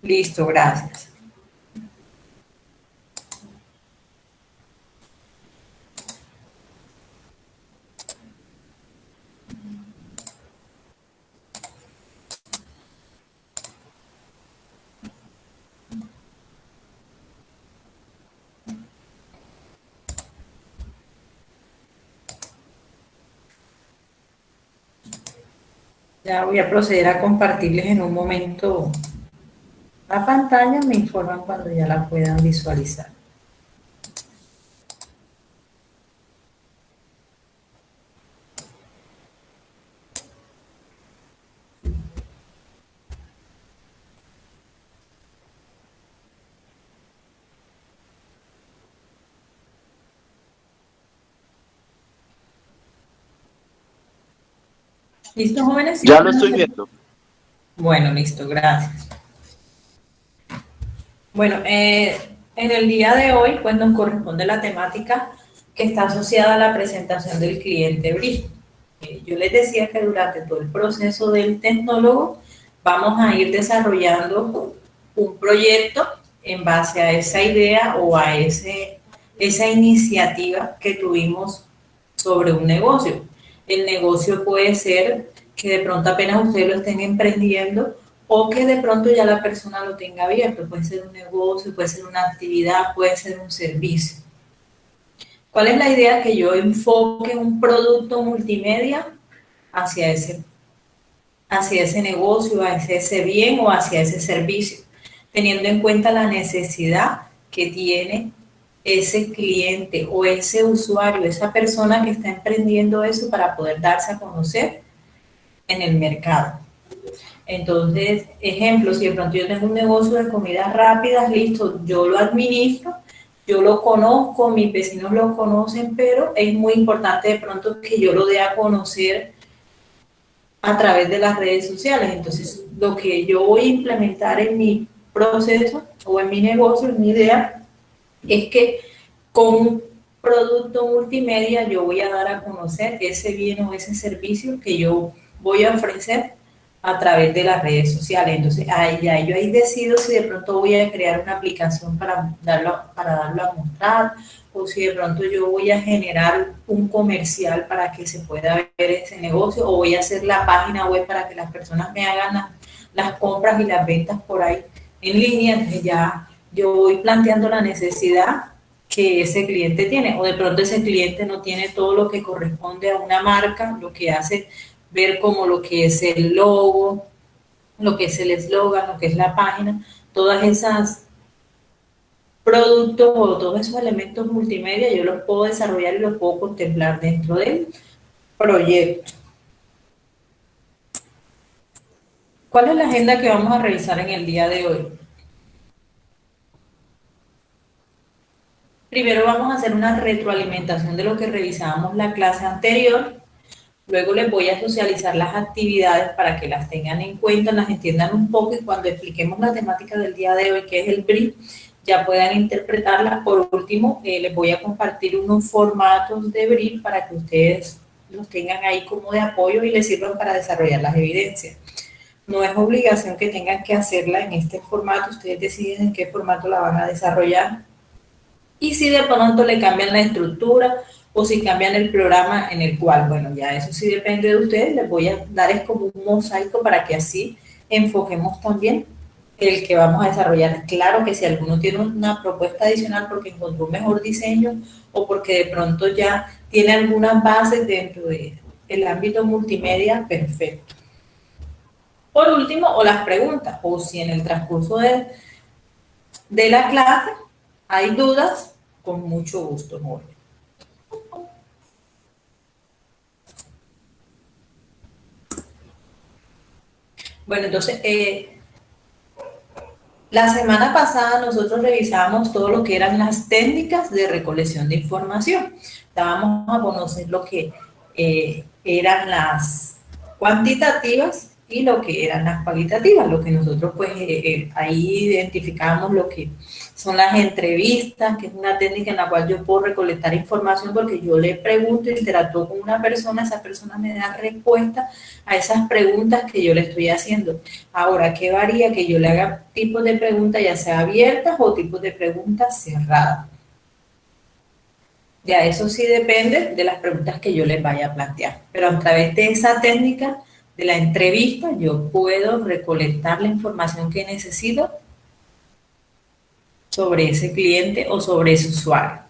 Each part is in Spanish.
Listo, gracias. Ya voy a proceder a compartirles en un momento la pantalla. Me informan cuando ya la puedan visualizar. ¿Listo, jóvenes? ¿Sí Ya lo lo pueden estoy hacer? viendo. Bueno, listo, gracias. Bueno, en el día de hoy, pues nos corresponde la temática que está asociada a la presentación del cliente BRIF. Yo les decía que durante todo el proceso del tecnólogo vamos a ir desarrollando un proyecto en base a esa idea o a esa iniciativa que tuvimos sobre un negocio. El negocio puede ser que de pronto apenas ustedes lo estén emprendiendo o que de pronto ya la persona lo tenga abierto. Puede ser un negocio, puede ser una actividad, puede ser un servicio. ¿Cuál es la idea? Que yo enfoque un producto multimedia hacia ese negocio, hacia ese bien o hacia ese servicio, teniendo en cuenta la necesidad que tiene ese cliente o ese usuario, esa persona que está emprendiendo eso para poder darse a conocer en el mercado. Entonces, ejemplo, si de pronto yo tengo un negocio de comidas rápidas, listo, yo lo administro, yo lo conozco, mis vecinos lo conocen, pero es muy importante de pronto que yo lo dé a conocer a través de las redes sociales. Entonces, lo que yo voy a implementar en mi proceso o en mi negocio, en mi idea, es que con un producto multimedia yo voy a dar a conocer ese bien o ese servicio que yo voy a ofrecer a través de las redes sociales. Entonces, ahí ya yo ahí decido si de pronto voy a crear una aplicación para darlo a mostrar o si de pronto yo voy a generar un comercial para que se pueda ver ese negocio o voy a hacer la página web para que las personas me hagan las compras y las ventas por ahí en línea. Entonces ya yo voy planteando la necesidad que ese cliente tiene, o de pronto ese cliente no tiene todo lo que corresponde a una marca, lo que hace ver como lo que es el logo, lo que es el eslogan, lo que es la página, todas esas productos o todos esos elementos multimedia yo los puedo desarrollar y los puedo contemplar dentro del proyecto. ¿Cuál es la agenda que vamos a revisar en el día de hoy? Primero vamos a hacer una retroalimentación de lo que revisábamos la clase anterior. Luego les voy a socializar las actividades para que las tengan en cuenta, las entiendan un poco y cuando expliquemos la temática del día de hoy, que es el brief, ya puedan interpretarla. Por último, les voy a compartir unos formatos de brief para que ustedes los tengan ahí como de apoyo y les sirvan para desarrollar las evidencias. No es obligación que tengan que hacerla en este formato, ustedes deciden en qué formato la van a desarrollar. Y si de pronto le cambian la estructura o si cambian el programa en el cual, bueno, ya eso sí depende de ustedes, les voy a dar es como un mosaico para que así enfoquemos también el que vamos a desarrollar. Claro que si alguno tiene una propuesta adicional porque encontró un mejor diseño o porque de pronto ya tiene algunas bases dentro del ámbito multimedia, perfecto. Por último, o las preguntas, o si en el transcurso de la clase hay dudas, con mucho gusto, Jorge. Bueno, entonces, la semana pasada nosotros revisábamos todo lo que eran las técnicas de recolección de información. Dábamos a conocer lo que eran las cuantitativas y lo que eran las cualitativas, lo que nosotros pues ahí identificamos lo que son las entrevistas, que es una técnica en la cual yo puedo recolectar información porque yo le pregunto, interactúo con una persona, esa persona me da respuesta a esas preguntas que yo le estoy haciendo. Ahora, ¿qué varía? Que yo le haga tipos de preguntas ya sea abiertas o tipos de preguntas cerradas. Ya eso sí depende de las preguntas que yo les vaya a plantear. Pero a través de esa técnica de la entrevista, yo puedo recolectar la información que necesito sobre ese cliente o sobre ese usuario.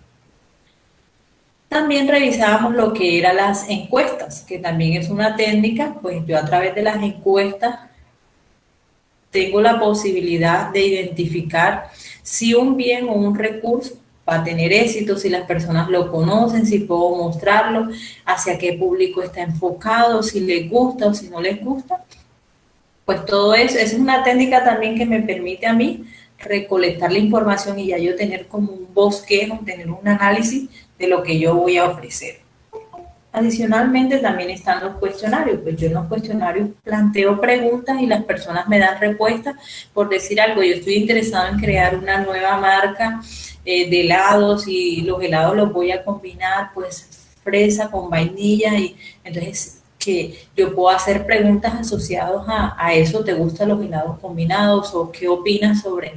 También revisábamos lo que eran las encuestas, que también es una técnica, pues yo a través de las encuestas tengo la posibilidad de identificar si un bien o un recurso va a tener éxito, si las personas lo conocen, si puedo mostrarlo, hacia qué público está enfocado, si les gusta o si no les gusta. Pues todo eso es una técnica también que me permite a mí recolectar la información y ya yo tener como un bosquejo, tener un análisis de lo que yo voy a ofrecer. Adicionalmente también están los cuestionarios, pues yo en los cuestionarios planteo preguntas y las personas me dan respuestas. Por decir algo, yo estoy interesado en crear una nueva marca de helados y los helados los voy a combinar pues fresa con vainilla y entonces que yo puedo hacer preguntas asociadas a eso, ¿te gustan los helados combinados o qué opinas sobre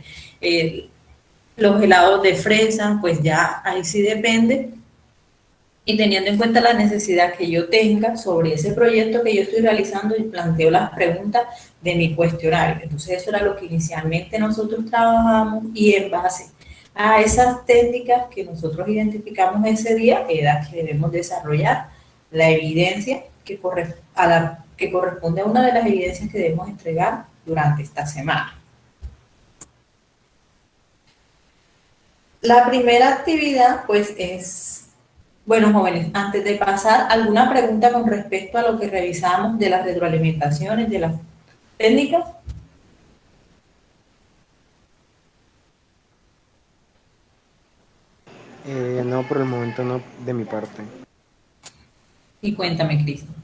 los helados de fresa? Pues ya ahí sí depende y teniendo en cuenta la necesidad que yo tenga sobre ese proyecto que yo estoy realizando y planteo las preguntas de mi cuestionario. Entonces eso era lo que inicialmente nosotros trabajamos y en base a esas técnicas que nosotros identificamos ese día era que debemos desarrollar la evidencia que corresponde a una de las evidencias que debemos entregar durante esta semana. La primera actividad pues es... Bueno, jóvenes, antes de pasar, ¿alguna pregunta con respecto a lo que revisamos de las retroalimentaciones, de las técnicas? No, por el momento no, de mi parte. Y cuéntame, Cristian.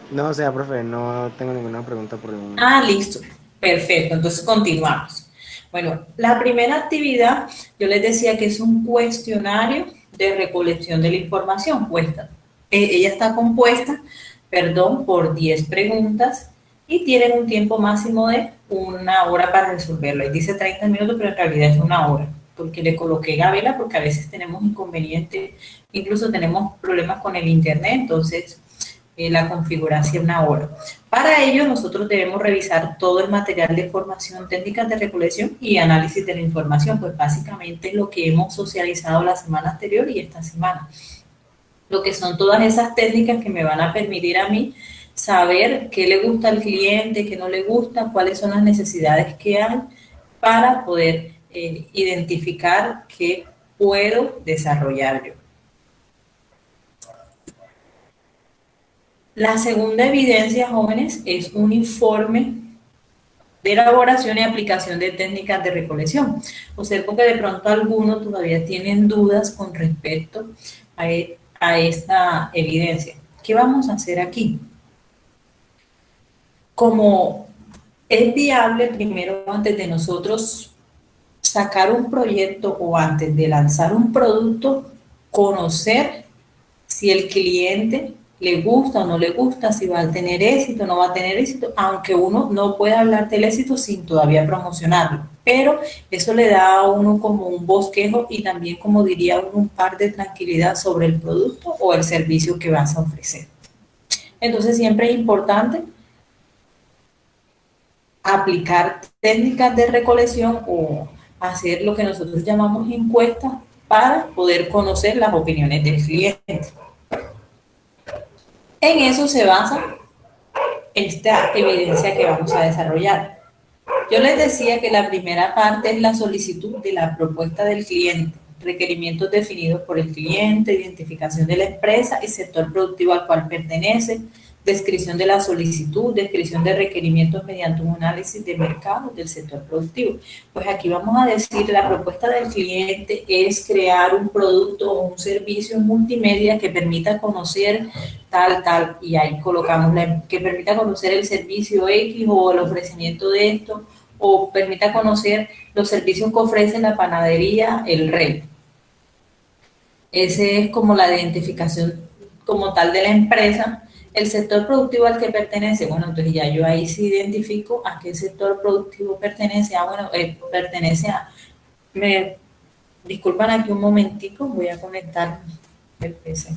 No, o sea, profe, no tengo ninguna pregunta por el momento. Ah, listo. Perfecto, entonces continuamos. Bueno, la primera actividad, yo les decía que es un cuestionario de recolección de la información. Ella está compuesta, perdón, por 10 preguntas y tienen un tiempo máximo de una hora para resolverlo. Ahí dice 30 minutos, pero en realidad es una hora, porque le coloqué gabela porque a veces tenemos inconvenientes, incluso tenemos problemas con el internet, entonces la configuración una hora. Para ello, nosotros debemos revisar todo el material de formación, técnicas de recolección y análisis de la información, pues básicamente lo que hemos socializado la semana anterior y esta semana. Lo que son todas esas técnicas que me van a permitir a mí saber qué le gusta al cliente, qué no le gusta, cuáles son las necesidades que hay para poder identificar qué puedo desarrollar yo. La segunda evidencia, jóvenes, es un informe de elaboración y aplicación de técnicas de recolección. Observo que de pronto algunos todavía tienen dudas con respecto a esta evidencia. ¿Qué vamos a hacer aquí? Como es viable, primero, antes de nosotros sacar un proyecto o antes de lanzar un producto, conocer si el cliente le gusta o no le gusta, si va a tener éxito o no va a tener éxito, aunque uno no puede hablar del éxito sin todavía promocionarlo. Pero eso le da a uno como un bosquejo y también, como diría uno, un par de tranquilidad sobre el producto o el servicio que vas a ofrecer. Entonces siempre es importante aplicar técnicas de recolección o hacer lo que nosotros llamamos encuestas para poder conocer las opiniones del cliente. En eso se basa esta evidencia que vamos a desarrollar. Yo les decía que la primera parte es la solicitud de la propuesta del cliente, requerimientos definidos por el cliente, identificación de la empresa y sector productivo al cual pertenece, descripción de la solicitud, descripción de requerimientos mediante un análisis de mercado del sector productivo. Pues aquí vamos a decir, la propuesta del cliente es crear un producto o un servicio multimedia que permita conocer tal, y ahí colocamos que permita conocer el servicio X o el ofrecimiento de esto, o permita conocer los servicios que ofrece la panadería, el rey. Ese es como la identificación como tal de la empresa. El sector productivo al que pertenece, bueno, entonces ya yo ahí sí identifico a qué sector productivo pertenece. Bueno, pertenece a... Me disculpan aquí un momentico, voy a conectar el PC.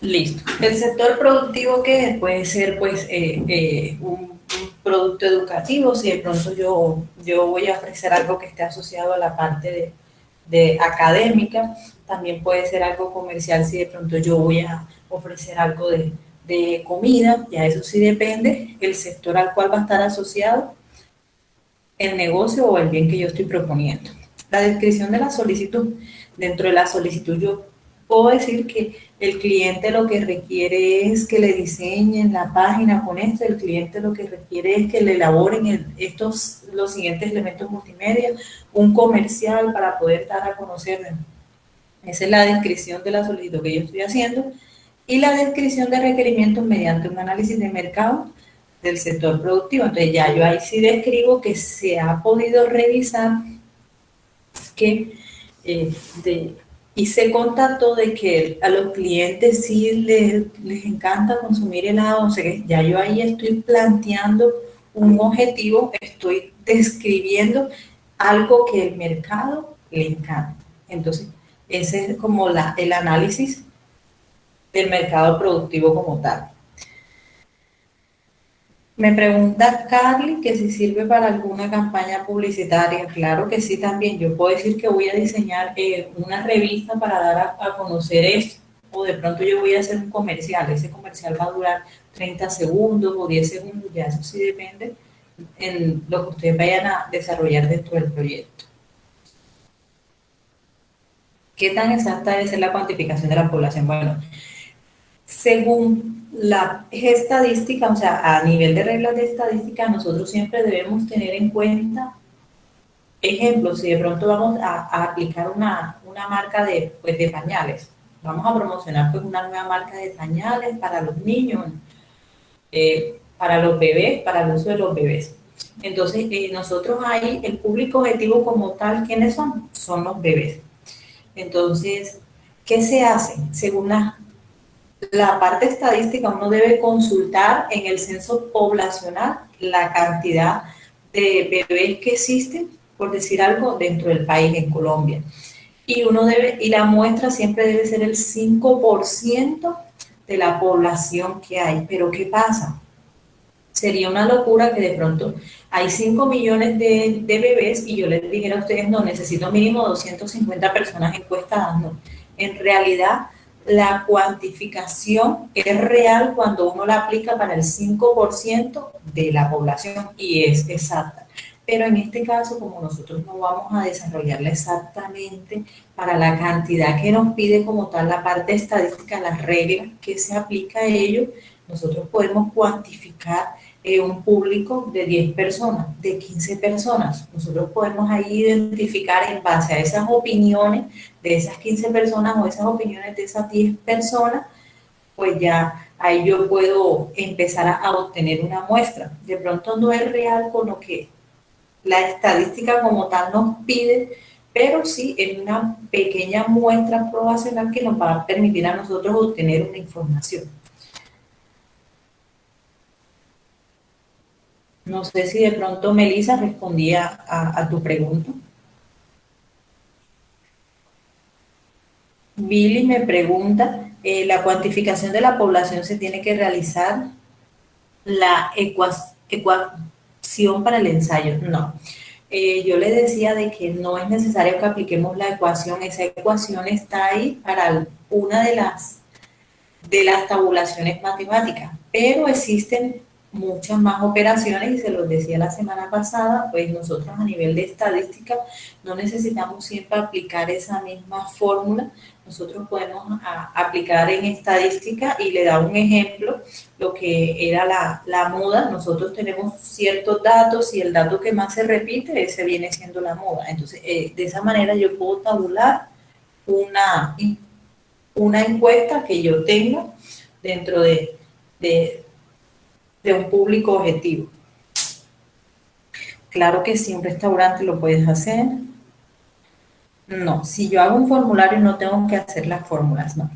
Listo. El sector productivo que puede ser pues un producto educativo, si de pronto yo voy a ofrecer algo que esté asociado a la parte de académica, también puede ser algo comercial si de pronto yo voy a ofrecer algo de comida, ya eso sí depende el sector al cual va a estar asociado el negocio o el bien que yo estoy proponiendo. La descripción de la solicitud. Dentro de la solicitud yo puedo decir que el cliente lo que requiere es que le diseñen la página con esto, el cliente lo que requiere es que le elaboren los siguientes elementos multimedia, un comercial para poder dar a conocer. Esa es la descripción de la solicitud que yo estoy haciendo y la descripción de requerimientos mediante un análisis de mercado del sector productivo. Entonces ya yo ahí sí describo que se ha podido revisar que y se constató de que a los clientes sí les encanta consumir helado, o sea que ya yo ahí estoy planteando un objetivo, estoy describiendo algo que el mercado le encanta. Entonces, ese es como el análisis del mercado productivo como tal. Me pregunta Carly que si sirve para alguna campaña publicitaria. Claro que sí, también. Yo puedo decir que voy a diseñar una revista para dar a conocer esto. O de pronto yo voy a hacer un comercial. Ese comercial va a durar 30 segundos o 10 segundos. Ya eso sí depende en lo que ustedes vayan a desarrollar dentro del proyecto. ¿Qué tan exacta debe ser la cuantificación de la población? Bueno, según la estadística, o sea, a nivel de reglas de estadística, nosotros siempre debemos tener en cuenta, ejemplo, si de pronto vamos a aplicar una marca pues, de pañales, vamos a promocionar pues una nueva marca de pañales para los niños, para los bebés, para el uso de los bebés. Entonces, nosotros ahí, el público objetivo como tal, ¿quiénes son? Son los bebés. Entonces, ¿qué se hace? Según la parte estadística, uno debe consultar en el censo poblacional la cantidad de bebés que existen, por decir algo, dentro del país, en Colombia. Y la muestra siempre debe ser el 5% de la población que hay. Pero ¿qué pasa? Sería una locura que de pronto hay 5 millones de bebés y yo les dijera a ustedes, no, necesito mínimo 250 personas encuestadas. No. En realidad, la cuantificación es real cuando uno la aplica para el 5% de la población y es exacta. Pero en este caso, como nosotros no vamos a desarrollarla exactamente para la cantidad que nos pide como tal la parte estadística, las reglas que se aplica a ello, nosotros podemos cuantificar un público de 10 personas, de 15 personas. Nosotros podemos ahí identificar en base a esas opiniones de esas 15 personas o esas opiniones de esas 10 personas, pues ya ahí yo puedo empezar a obtener una muestra. De pronto no es real con lo que la estadística como tal nos pide, pero sí es una pequeña muestra probacional que nos va a permitir a nosotros obtener una información. No sé si de pronto Melissa respondía a tu pregunta. Billy me pregunta, ¿la cuantificación de la población se tiene que realizar la ecuación para el ensayo? No. Yo le decía de que no es necesario que apliquemos la ecuación, esa ecuación está ahí para una de las tabulaciones matemáticas, pero existen muchas más operaciones y se los decía la semana pasada, pues nosotros a nivel de estadística no necesitamos siempre aplicar esa misma fórmula, nosotros podemos aplicar en estadística y le da un ejemplo, lo que era la moda, nosotros tenemos ciertos datos y el dato que más se repite, ese viene siendo la moda, entonces de esa manera yo puedo tabular una encuesta que yo tengo dentro de, de un público objetivo. Claro que si un restaurante lo puedes hacer. No, si yo hago un formulario no tengo que hacer las fórmulas, no.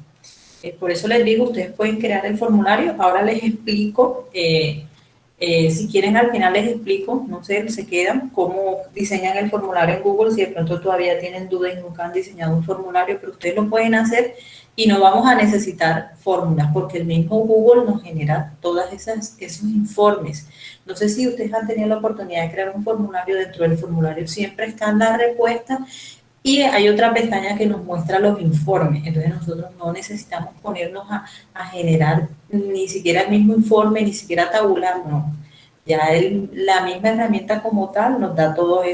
Por eso les digo, ustedes pueden crear el formulario. Ahora les explico, si quieren al final les explico, no sé, se quedan, cómo diseñan el formulario en Google, si de pronto todavía tienen dudas y nunca han diseñado un formulario, pero ustedes lo pueden hacer y no vamos a necesitar fórmulas, porque el mismo Google nos genera todos esos informes. No sé si ustedes han tenido la oportunidad de crear un formulario, dentro del formulario siempre están las respuestas y hay otra pestaña que nos muestra los informes, entonces nosotros no necesitamos ponernos a generar ni siquiera el mismo informe, ni siquiera tabular, no. Ya la misma herramienta como tal nos da todos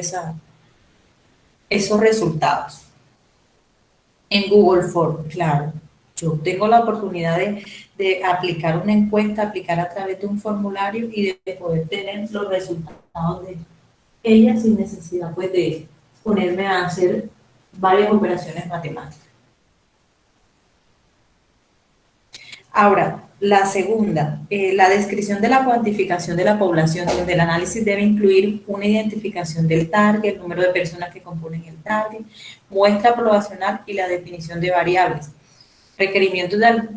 esos resultados. En Google Form, claro. Yo tengo la oportunidad de aplicar una encuesta, aplicar a través de un formulario y de poder tener los resultados de ella sin necesidad pues de ponerme a hacer varias operaciones matemáticas. Ahora, la segunda, la descripción de la cuantificación de la población, donde el análisis debe incluir una identificación del target, el número de personas que componen el target, muestra poblacional y la definición de variables. Requerimientos de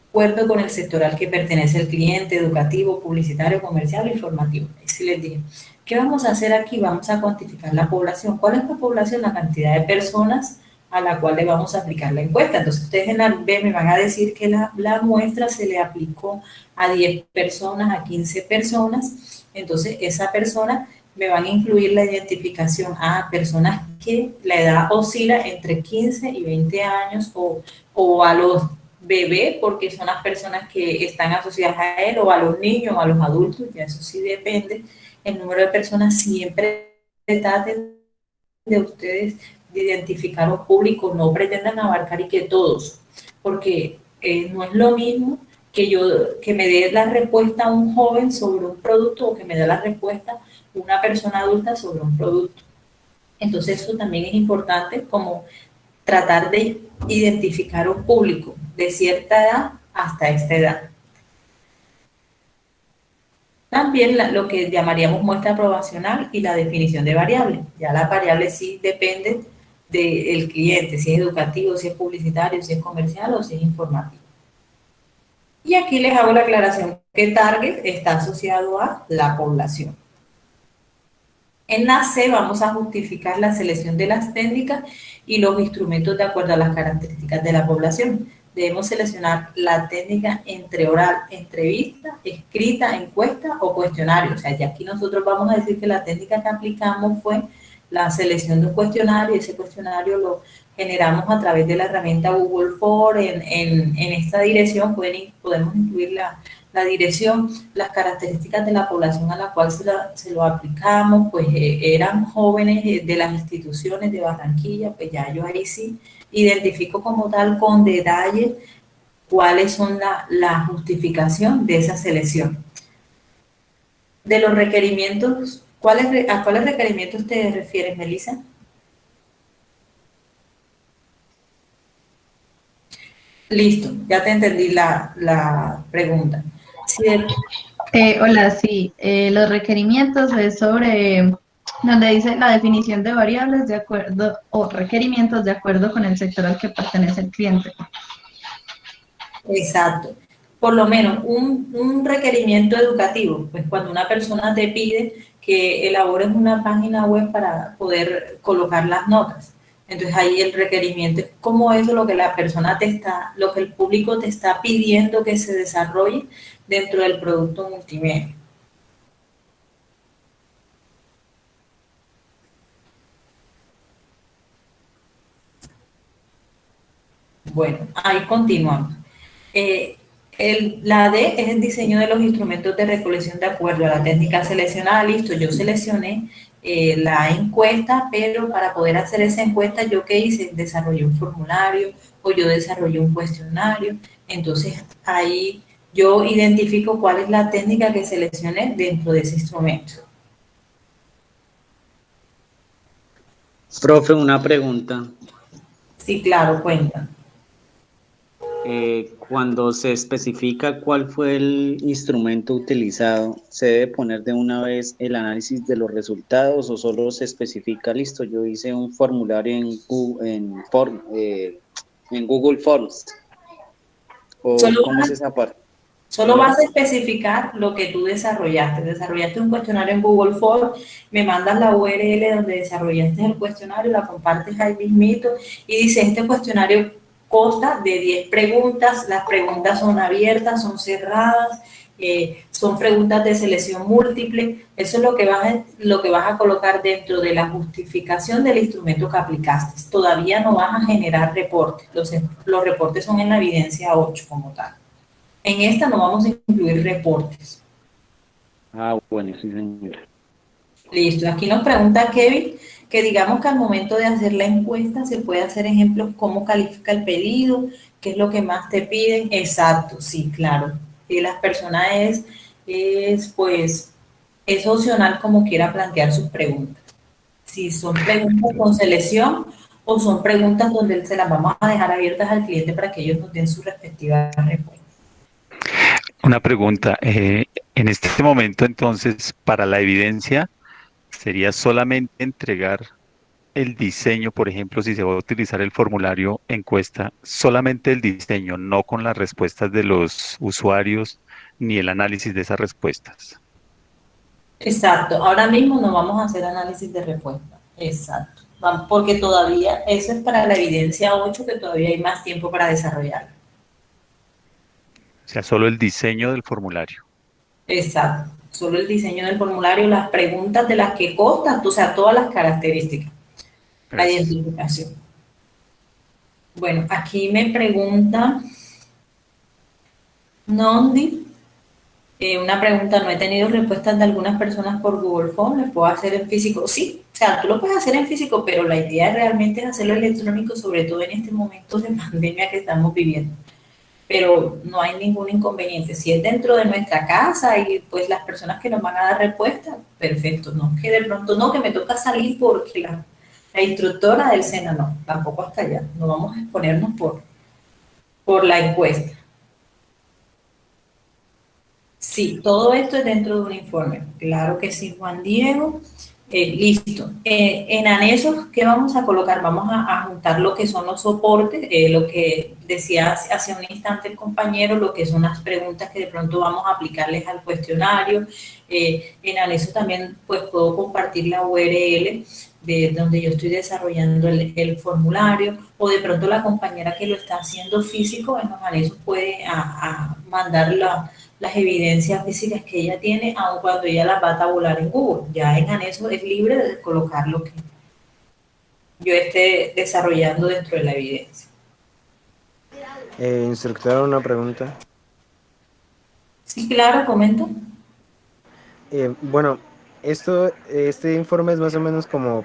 acuerdo con el sector al que pertenece el cliente, educativo, publicitario, comercial o informativo. Así les dije. ¿Qué vamos a hacer aquí? Vamos a cuantificar la población. ¿Cuál es la población? La cantidad de personas a la cual le vamos a aplicar la encuesta. Entonces, ustedes en la B me van a decir que la muestra se le aplicó a 10 personas, a 15 personas. Entonces, esa persona me van a incluir la identificación a personas que la edad oscila entre 15 y 20 años o a los bebés, porque son las personas que están asociadas a él, o a los niños, o a los adultos, ya eso sí depende. El número de personas siempre traten de ustedes de identificar un público, no pretendan abarcar y que todos, porque no es lo mismo que me dé la respuesta a un joven sobre un producto o que me dé la respuesta una persona adulta sobre un producto. Entonces eso también es importante, como tratar de identificar un público de cierta edad hasta esta edad. También lo que llamaríamos muestra probacional y la definición de variables. Ya las variables sí dependen del cliente, si es educativo, si es publicitario, si es comercial o si es informativo. Y aquí les hago la aclaración que target está asociado a la población. En la C vamos a justificar la selección de las técnicas y los instrumentos de acuerdo a las características de la población. Debemos seleccionar la técnica entre oral, entrevista, escrita, encuesta o cuestionario. O sea, ya aquí nosotros vamos a decir que la técnica que aplicamos fue la selección de un cuestionario y ese cuestionario lo generamos a través de la herramienta Google Form. En esta dirección podemos incluir la dirección, las características de la población a la cual se lo aplicamos, pues eran jóvenes de las instituciones de Barranquilla, pues ya yo ahí sí identifico como tal con detalle cuáles son la justificación de esa selección. De los requerimientos, ¿a cuáles requerimientos te refieres, Melissa? Listo, ya te entendí la pregunta. Sí, Hola, sí, los requerimientos es sobre donde dice la definición de variables de acuerdo o requerimientos de acuerdo con el sector al que pertenece el cliente. exacto. Por lo menos un requerimiento educativo, pues cuando una persona te pide que elabores una página web para poder colocar las notas. Entonces ahí el requerimiento es como eso lo que la persona te está, lo que el público te está pidiendo que se desarrolle dentro del producto multimedia. Bueno, ahí continuamos. Eh, la D es el diseño de los instrumentos de recolección de acuerdo a la técnica seleccionada. Listo, yo seleccioné la encuesta, pero para poder hacer esa encuesta, ¿yo qué hice? Desarrollé un formulario o yo desarrollé un cuestionario. Entonces, ahí yo identifico cuál es la técnica que seleccioné dentro de ese instrumento. Profe, una pregunta. Sí, claro, cuenta. Cuando se especifica cuál fue el instrumento utilizado, ¿se debe poner de una vez el análisis de los resultados o solo se especifica, listo, yo hice un formulario en Google Forms? ¿O Solo cómo es esa parte? Solo vas a especificar lo que tú desarrollaste. Desarrollaste un cuestionario en Google Forms, me mandas la URL donde desarrollaste el cuestionario, la compartes ahí mismito y dice, este cuestionario consta de 10 preguntas, las preguntas son abiertas, son cerradas, son preguntas de selección múltiple. Eso es lo que vas a colocar dentro de la justificación del instrumento que aplicaste. Todavía no vas a generar reportes. Los reportes son en la evidencia 8 como tal. En esta no vamos a incluir reportes. Ah, bueno, sí, señora. Listo. Aquí nos pregunta Kevin que digamos que al momento de hacer la encuesta se puede hacer ejemplos cómo califica el pedido, qué es lo que más te piden. Exacto, sí, claro. Y las personas pues, es opcional como quiera plantear sus preguntas. Si son preguntas con selección o son preguntas donde se las vamos a dejar abiertas al cliente para que ellos nos den su respectiva respuesta. Una pregunta. En este momento, entonces, para la evidencia, sería solamente entregar el diseño, por ejemplo, si se va a utilizar el formulario encuesta, solamente el diseño, no con las respuestas de los usuarios ni el análisis de esas respuestas. Exacto, ahora mismo no vamos a hacer análisis de respuesta. Exacto, porque todavía, eso es para la evidencia 8 que todavía hay más tiempo para desarrollar. O sea, solo el diseño del formulario. Exacto, solo el diseño del formulario, las preguntas de las que consta, o sea, todas las características, la Gracias. identificación. Bueno, aquí me pregunta Nondi. Una pregunta, no he tenido respuestas de algunas personas por Google Forms, ¿les puedo hacer en físico? Sí, o sea, tú lo puedes hacer en físico, pero la idea realmente es hacerlo electrónico, sobre todo en este momento de pandemia que estamos viviendo. Pero no hay ningún inconveniente. Si es dentro de nuestra casa y pues las personas que nos van a dar respuesta, perfecto. No que de pronto no, que me toca salir porque la instructora del SENA no, tampoco hasta allá. No vamos a exponernos por la encuesta. Sí, todo esto es dentro de un informe. Claro que sí, Juan Diego. Listo. En anexos, ¿qué vamos a colocar? Vamos a juntar lo que son los soportes, lo que decía hace un instante el compañero, lo que son las preguntas que de pronto vamos a aplicarles al cuestionario. En anexo también pues puedo compartir la URL de donde yo estoy desarrollando el formulario, o de pronto la compañera que lo está haciendo físico en los anexos puede mandar las evidencias físicas que ella tiene, aun cuando ella las va a tabular en Google. Ya en anexo es libre de colocar lo que yo esté desarrollando dentro de la evidencia. Instructora, una pregunta. Sí, claro, comenta. Bueno, este informe es más o menos como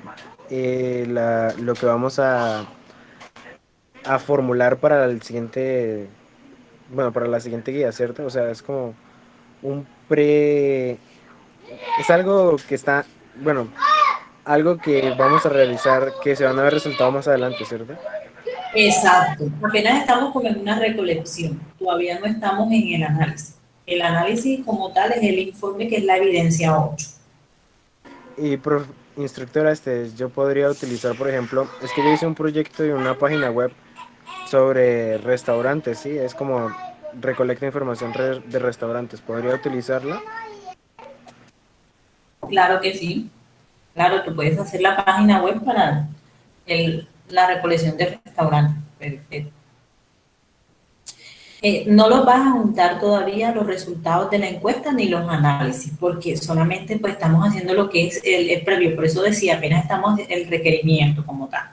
lo que vamos a formular para el siguiente, bueno, para la siguiente guía, ¿cierto? O sea, es como un es algo que está, bueno, algo que vamos a realizar que se van a ver resultados más adelante, ¿cierto? Exacto. Apenas estamos como en una recolección. Todavía no estamos en el análisis. El análisis como tal es el informe que es la evidencia 8. Y instructora, yo podría utilizar, por ejemplo, es que yo hice un proyecto de una página web sobre restaurantes, ¿sí? Es como recolecta información de restaurantes. ¿Podría utilizarla? Claro que sí. Claro, tú puedes hacer la página web para la recolección del restaurante. Perfecto. No los vas a juntar todavía los resultados de la encuesta ni los análisis, porque solamente pues estamos haciendo lo que es el previo, por eso decía, apenas estamos en el requerimiento como tal.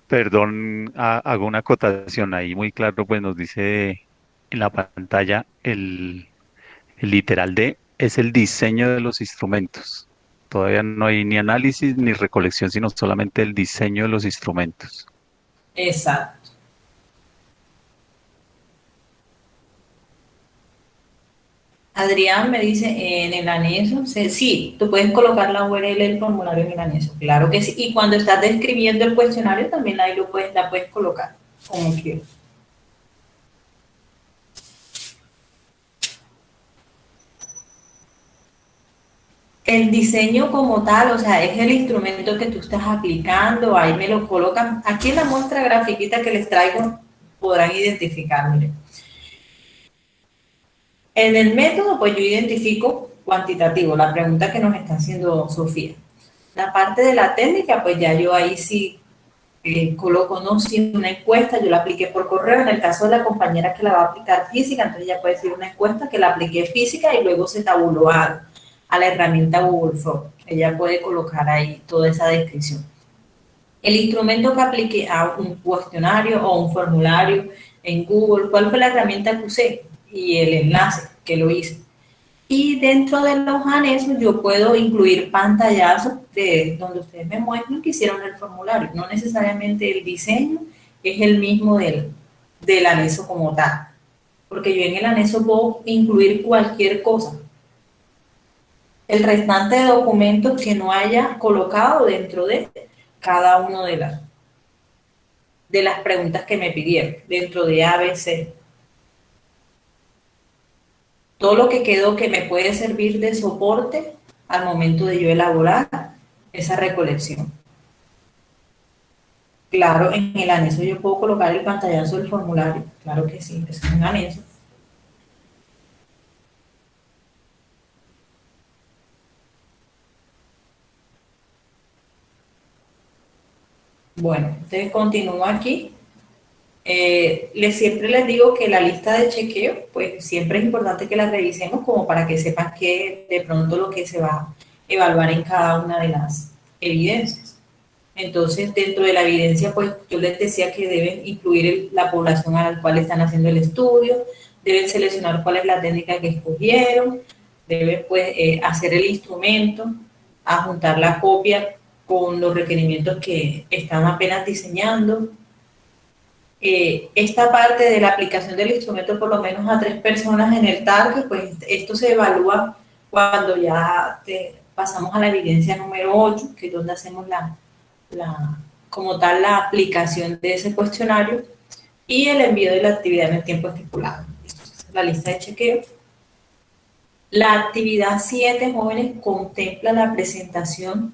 Perdón, hago una acotación ahí muy claro, pues nos dice en la pantalla el literal D es el diseño de los instrumentos. Todavía no hay ni análisis ni recolección, sino solamente el diseño de los instrumentos. Exacto. Adrián me dice en el anexo, sí, tú puedes colocar la URL del formulario en el anexo, claro que sí. Y cuando estás describiendo el cuestionario también ahí la puedes colocar, como quieras. El diseño como tal, o sea, es el instrumento que tú estás aplicando, ahí me lo colocan. Aquí en la muestra grafiquita que les traigo podrán identificar, miren. En el método, pues yo identifico cuantitativo, la pregunta que nos está haciendo Sofía. La parte de la técnica, pues ya yo ahí sí coloco, no, si una encuesta, yo la apliqué por correo, en el caso de la compañera que la va a aplicar física, entonces ya puede decir una encuesta que la apliqué física y luego se tabuló a la herramienta Google Form. Ella puede colocar ahí toda esa descripción. El instrumento que apliqué a un cuestionario o un formulario en Google, ¿cuál fue la herramienta que usé? Y el enlace que lo hice. Y dentro de los anexos yo puedo incluir pantallazos de donde ustedes me muestran que hicieron el formulario. No necesariamente el diseño es el mismo del anexo como tal. Porque yo en el anexo puedo incluir cualquier cosa. El restante de documentos que no haya colocado dentro de cada una de las preguntas que me pidieron, dentro de ABC. Todo lo que quedó que me puede servir de soporte al momento de yo elaborar esa recolección. Claro, en el anexo yo puedo colocar el pantallazo del formulario, claro que sí, es un anexo. Bueno, entonces continúo aquí. Siempre les digo que la lista de chequeo, pues siempre es importante que la revisemos como para que sepan que de pronto lo que se va a evaluar en cada una de las evidencias. Entonces, dentro de la evidencia, pues yo les decía que deben incluir la población a la cual están haciendo el estudio, deben seleccionar cuál es la técnica que escogieron, deben pues hacer el instrumento, adjuntar la copia con los requerimientos que están apenas diseñando. Esta parte de la aplicación del instrumento por lo menos a 3 personas en el target, pues esto se evalúa cuando ya pasamos a la evidencia número 8, que es donde hacemos como tal la aplicación de ese cuestionario y el envío de la actividad en el tiempo estipulado. Entonces, la lista de chequeo. La actividad 7, jóvenes, contempla la presentación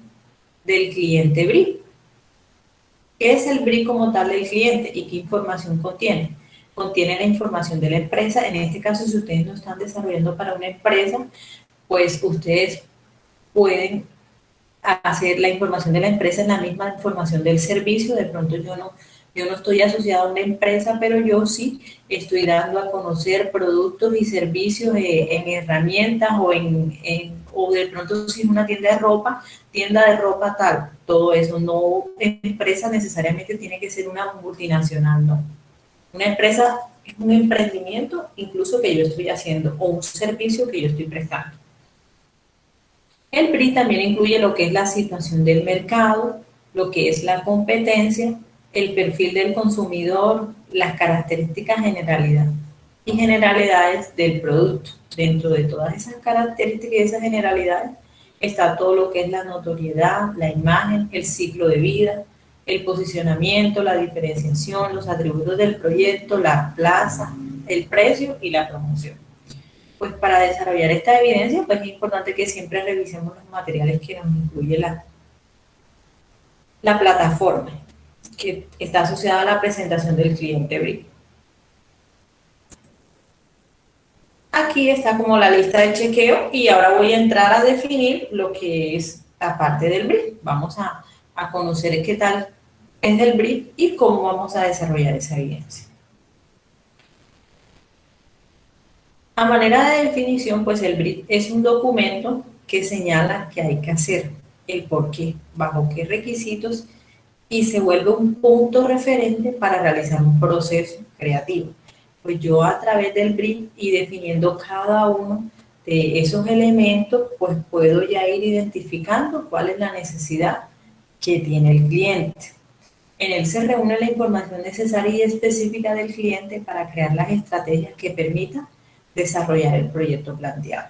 del cliente BRI. ¿Qué es el BRI como tal del cliente y qué información contiene? Contiene la información de la empresa. En este caso, si ustedes no están desarrollando para una empresa, pues ustedes pueden hacer la información de la empresa en la misma información del servicio. De pronto yo no estoy asociada a una empresa, pero yo sí estoy dando a conocer productos y servicios en herramientas o de pronto si es una tienda de ropa tal, todo eso. No, empresa necesariamente tiene que ser una multinacional, no. Una empresa es un emprendimiento incluso que yo estoy haciendo o un servicio que yo estoy prestando. El BRI también incluye lo que es la situación del mercado, lo que es la competencia, el perfil del consumidor, las características y generalidades del producto. Dentro de todas esas características y esas generalidades está todo lo que es la notoriedad, la imagen, el ciclo de vida, el posicionamiento, la diferenciación, los atributos del proyecto, la plaza, el precio y la promoción. Pues para desarrollar esta evidencia, pues es importante que siempre revisemos los materiales que nos incluye la plataforma que está asociada a la presentación del cliente BRI. Aquí está como la lista de chequeo y ahora voy a entrar a definir lo que es la parte del BRI. Vamos a a conocer qué tal es el brief y cómo vamos a desarrollar esa evidencia. A manera de definición, pues el brief es un documento que señala qué hay que hacer, el por qué, bajo qué requisitos, y se vuelve un punto referente para realizar un proceso creativo. Pues yo a través del brief y definiendo cada uno de esos elementos, pues puedo ya ir identificando cuál es la necesidad que tiene el cliente. En él se reúne la información necesaria y específica del cliente para crear las estrategias que permitan desarrollar el proyecto planteado.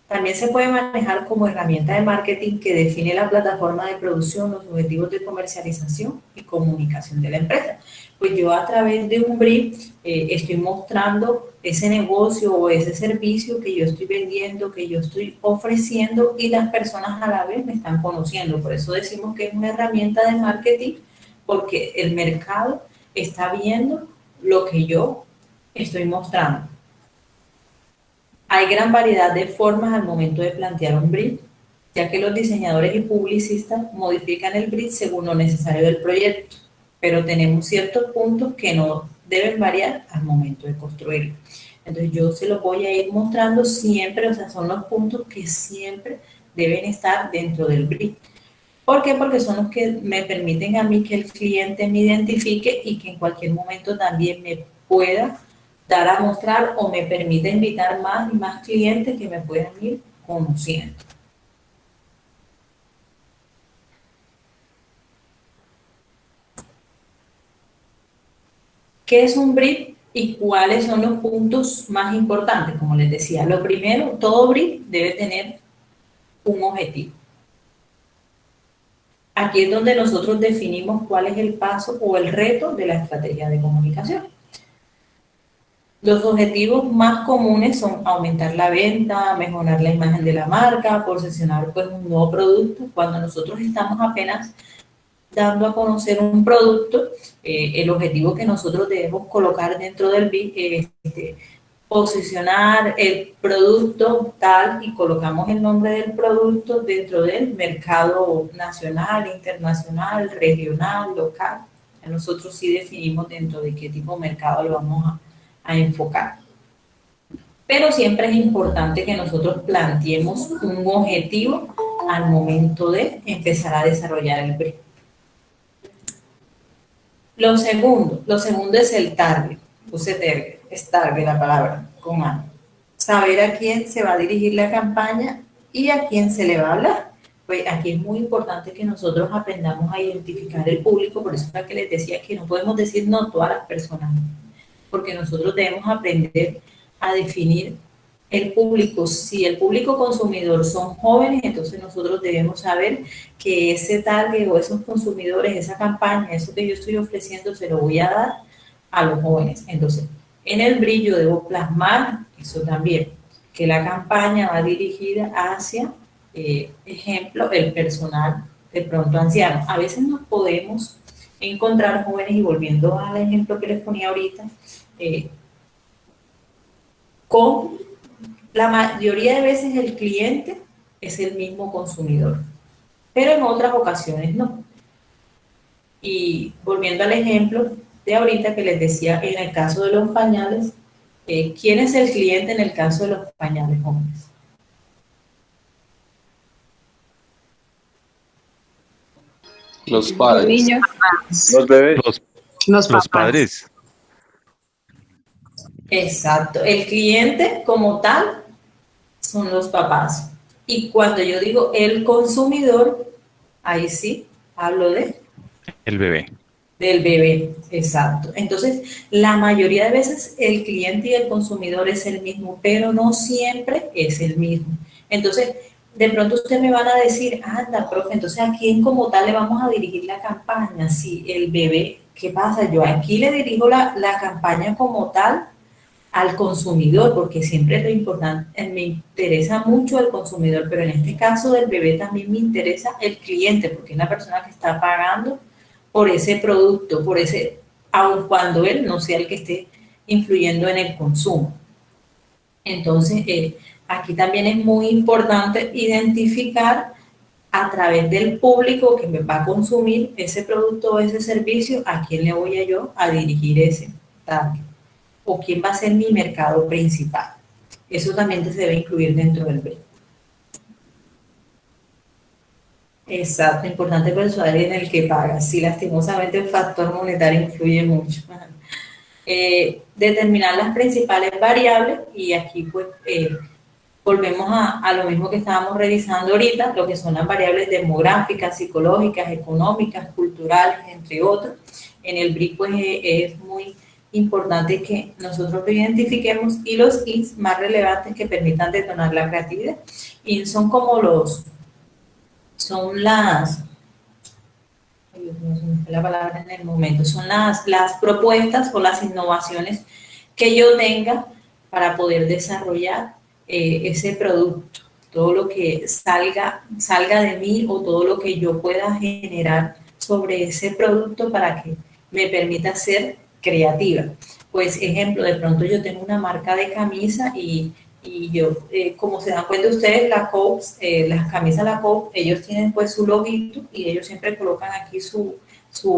También se puede manejar como herramienta de marketing que define la plataforma de producción, los objetivos de comercialización y comunicación de la empresa. Pues yo a través de un brief estoy mostrando ese negocio o ese servicio que yo estoy vendiendo, que yo estoy ofreciendo y las personas a la vez me están conociendo. Por eso decimos que es una herramienta de marketing porque el mercado está viendo lo que yo estoy mostrando. Hay gran variedad de formas al momento de plantear un brief, ya que los diseñadores y publicistas modifican el brief según lo necesario del proyecto, pero tenemos ciertos puntos que no deben variar al momento de construirlo. Entonces yo se los voy a ir mostrando siempre, o sea, son los puntos que siempre deben estar dentro del brief. ¿Por qué? Porque son los que me permiten a mí que el cliente me identifique y que en cualquier momento también me pueda dar a mostrar o me permite invitar más y más clientes que me puedan ir conociendo. ¿Qué es un brief y cuáles son los puntos más importantes? Como les decía, lo primero, todo brief debe tener un objetivo. Aquí es donde nosotros definimos cuál es el paso o el reto de la estrategia de comunicación. Los objetivos más comunes son aumentar la venta, mejorar la imagen de la marca, posicionar pues un nuevo producto. Cuando nosotros estamos apenas dando a conocer un producto, el objetivo que nosotros debemos colocar dentro del BIC es posicionar el producto tal y colocamos el nombre del producto dentro del mercado nacional, internacional, regional, local. Nosotros sí definimos dentro de qué tipo de mercado lo vamos a enfocar. Pero siempre es importante que nosotros planteemos un objetivo al momento de empezar a desarrollar el brief. Lo segundo es el target. Puse target, es target la palabra, con A. Saber a quién se va a dirigir la campaña y a quién se le va a hablar. Pues aquí es muy importante que nosotros aprendamos a identificar el público, por eso es que les decía que no podemos decir no a todas las personas, porque nosotros debemos aprender a definir el público. Si el público consumidor son jóvenes, entonces nosotros debemos saber que ese target o esos consumidores, esa campaña, eso que yo estoy ofreciendo, se lo voy a dar a los jóvenes. Entonces, en el brillo debo plasmar eso también, que la campaña va dirigida hacia, ejemplo, el personal de pronto anciano. A veces nos podemos encontrar jóvenes, y volviendo al ejemplo que les ponía ahorita, con la mayoría de veces el cliente es el mismo consumidor, pero en otras ocasiones no. Y volviendo al ejemplo de ahorita que les decía, en el caso de los pañales, ¿quién es el cliente en el caso de los pañales jóvenes? Los padres. Los niños. Los bebés. Los padres. Exacto. El cliente como tal son los papás. Y cuando yo digo el consumidor, ahí sí hablo de El bebé. del bebé, exacto. Entonces, la mayoría de veces el cliente y el consumidor es el mismo, pero no siempre es el mismo. Entonces, de pronto ustedes me van a decir, anda, profe, entonces ¿a quién como tal le vamos a dirigir la campaña? Si el bebé, ¿qué pasa? Yo aquí le dirijo la campaña como tal al consumidor, porque siempre es lo importante, me interesa mucho el consumidor, pero en este caso del bebé también me interesa el cliente, porque es la persona que está pagando por ese producto, por ese, aun cuando él no sea el que esté influyendo en el consumo. Entonces, aquí también es muy importante identificar a través del público que me va a consumir ese producto o ese servicio, a quién le voy a dirigir ese target o quién va a ser mi mercado principal. Eso también se debe incluir dentro del brief. Exacto, importante persuadir en el que paga. Sí, lastimosamente el factor monetario influye mucho. Determinar las principales variables y aquí pues volvemos a lo mismo que estábamos revisando ahorita, lo que son las variables demográficas, psicológicas, económicas, culturales, entre otros. En el brief pues es muy importante que nosotros lo identifiquemos y los INS más relevantes que permitan detonar la creatividad. Y son como son las, no se me fue la palabra en el momento, son las propuestas o las innovaciones que yo tenga para poder desarrollar ese producto, todo lo que salga de mí o todo lo que yo pueda generar sobre ese producto para que me permita ser creativa. Pues ejemplo, de pronto yo tengo una marca de camisa y yo, como se dan cuenta ustedes, las camisas Lacoste, ellos tienen pues su loguito y ellos siempre colocan aquí su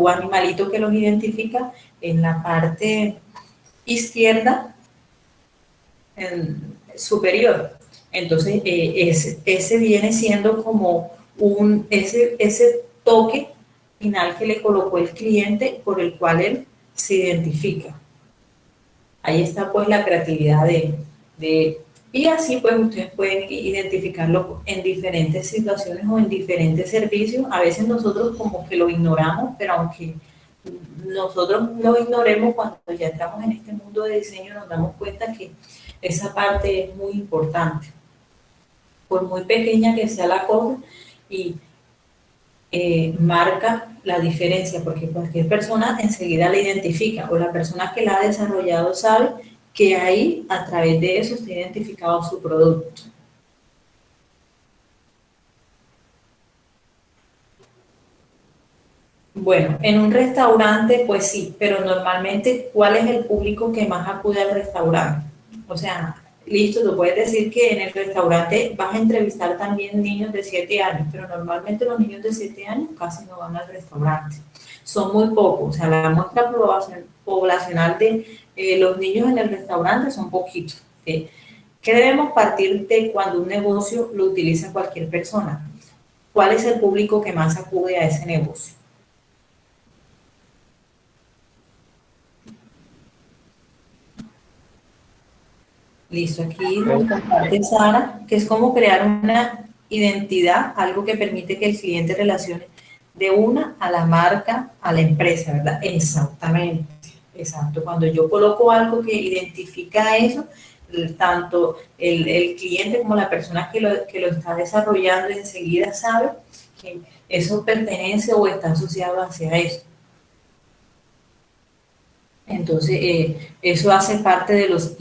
animalito que los identifica en la parte izquierda superior. Entonces, ese viene siendo como ese toque final que le colocó el cliente por el cual él se identifica. Ahí está pues la creatividad y así pues ustedes pueden identificarlo en diferentes situaciones o en diferentes servicios. A veces nosotros como que lo ignoramos, pero aunque nosotros lo ignoremos, cuando ya estamos en este mundo de diseño nos damos cuenta que esa parte es muy importante. Por muy pequeña que sea la cosa, y marca la diferencia, porque cualquier persona enseguida la identifica, o la persona que la ha desarrollado sabe que ahí, a través de eso, está identificado su producto. Bueno, en un restaurante, pues sí, pero normalmente, ¿cuál es el público que más acude al restaurante? O sea, listo, tú puedes decir que en el restaurante vas a entrevistar también niños de 7 años, pero normalmente los niños de 7 años casi no van al restaurante. Son muy pocos, o sea, la muestra poblacional de los niños en el restaurante son poquitos. ¿Sí? ¿Qué debemos partir de cuando un negocio lo utiliza cualquier persona? ¿Cuál es el público que más acude a ese negocio? Listo, aquí nos comparte Sara, que es como crear una identidad, algo que permite que el cliente relacione de una a la marca, a la empresa, ¿verdad? Exactamente, exacto. Cuando yo coloco algo que identifica eso, tanto el cliente como la persona que lo está desarrollando enseguida sabe que eso pertenece o está asociado hacia eso. Entonces, eso hace parte de los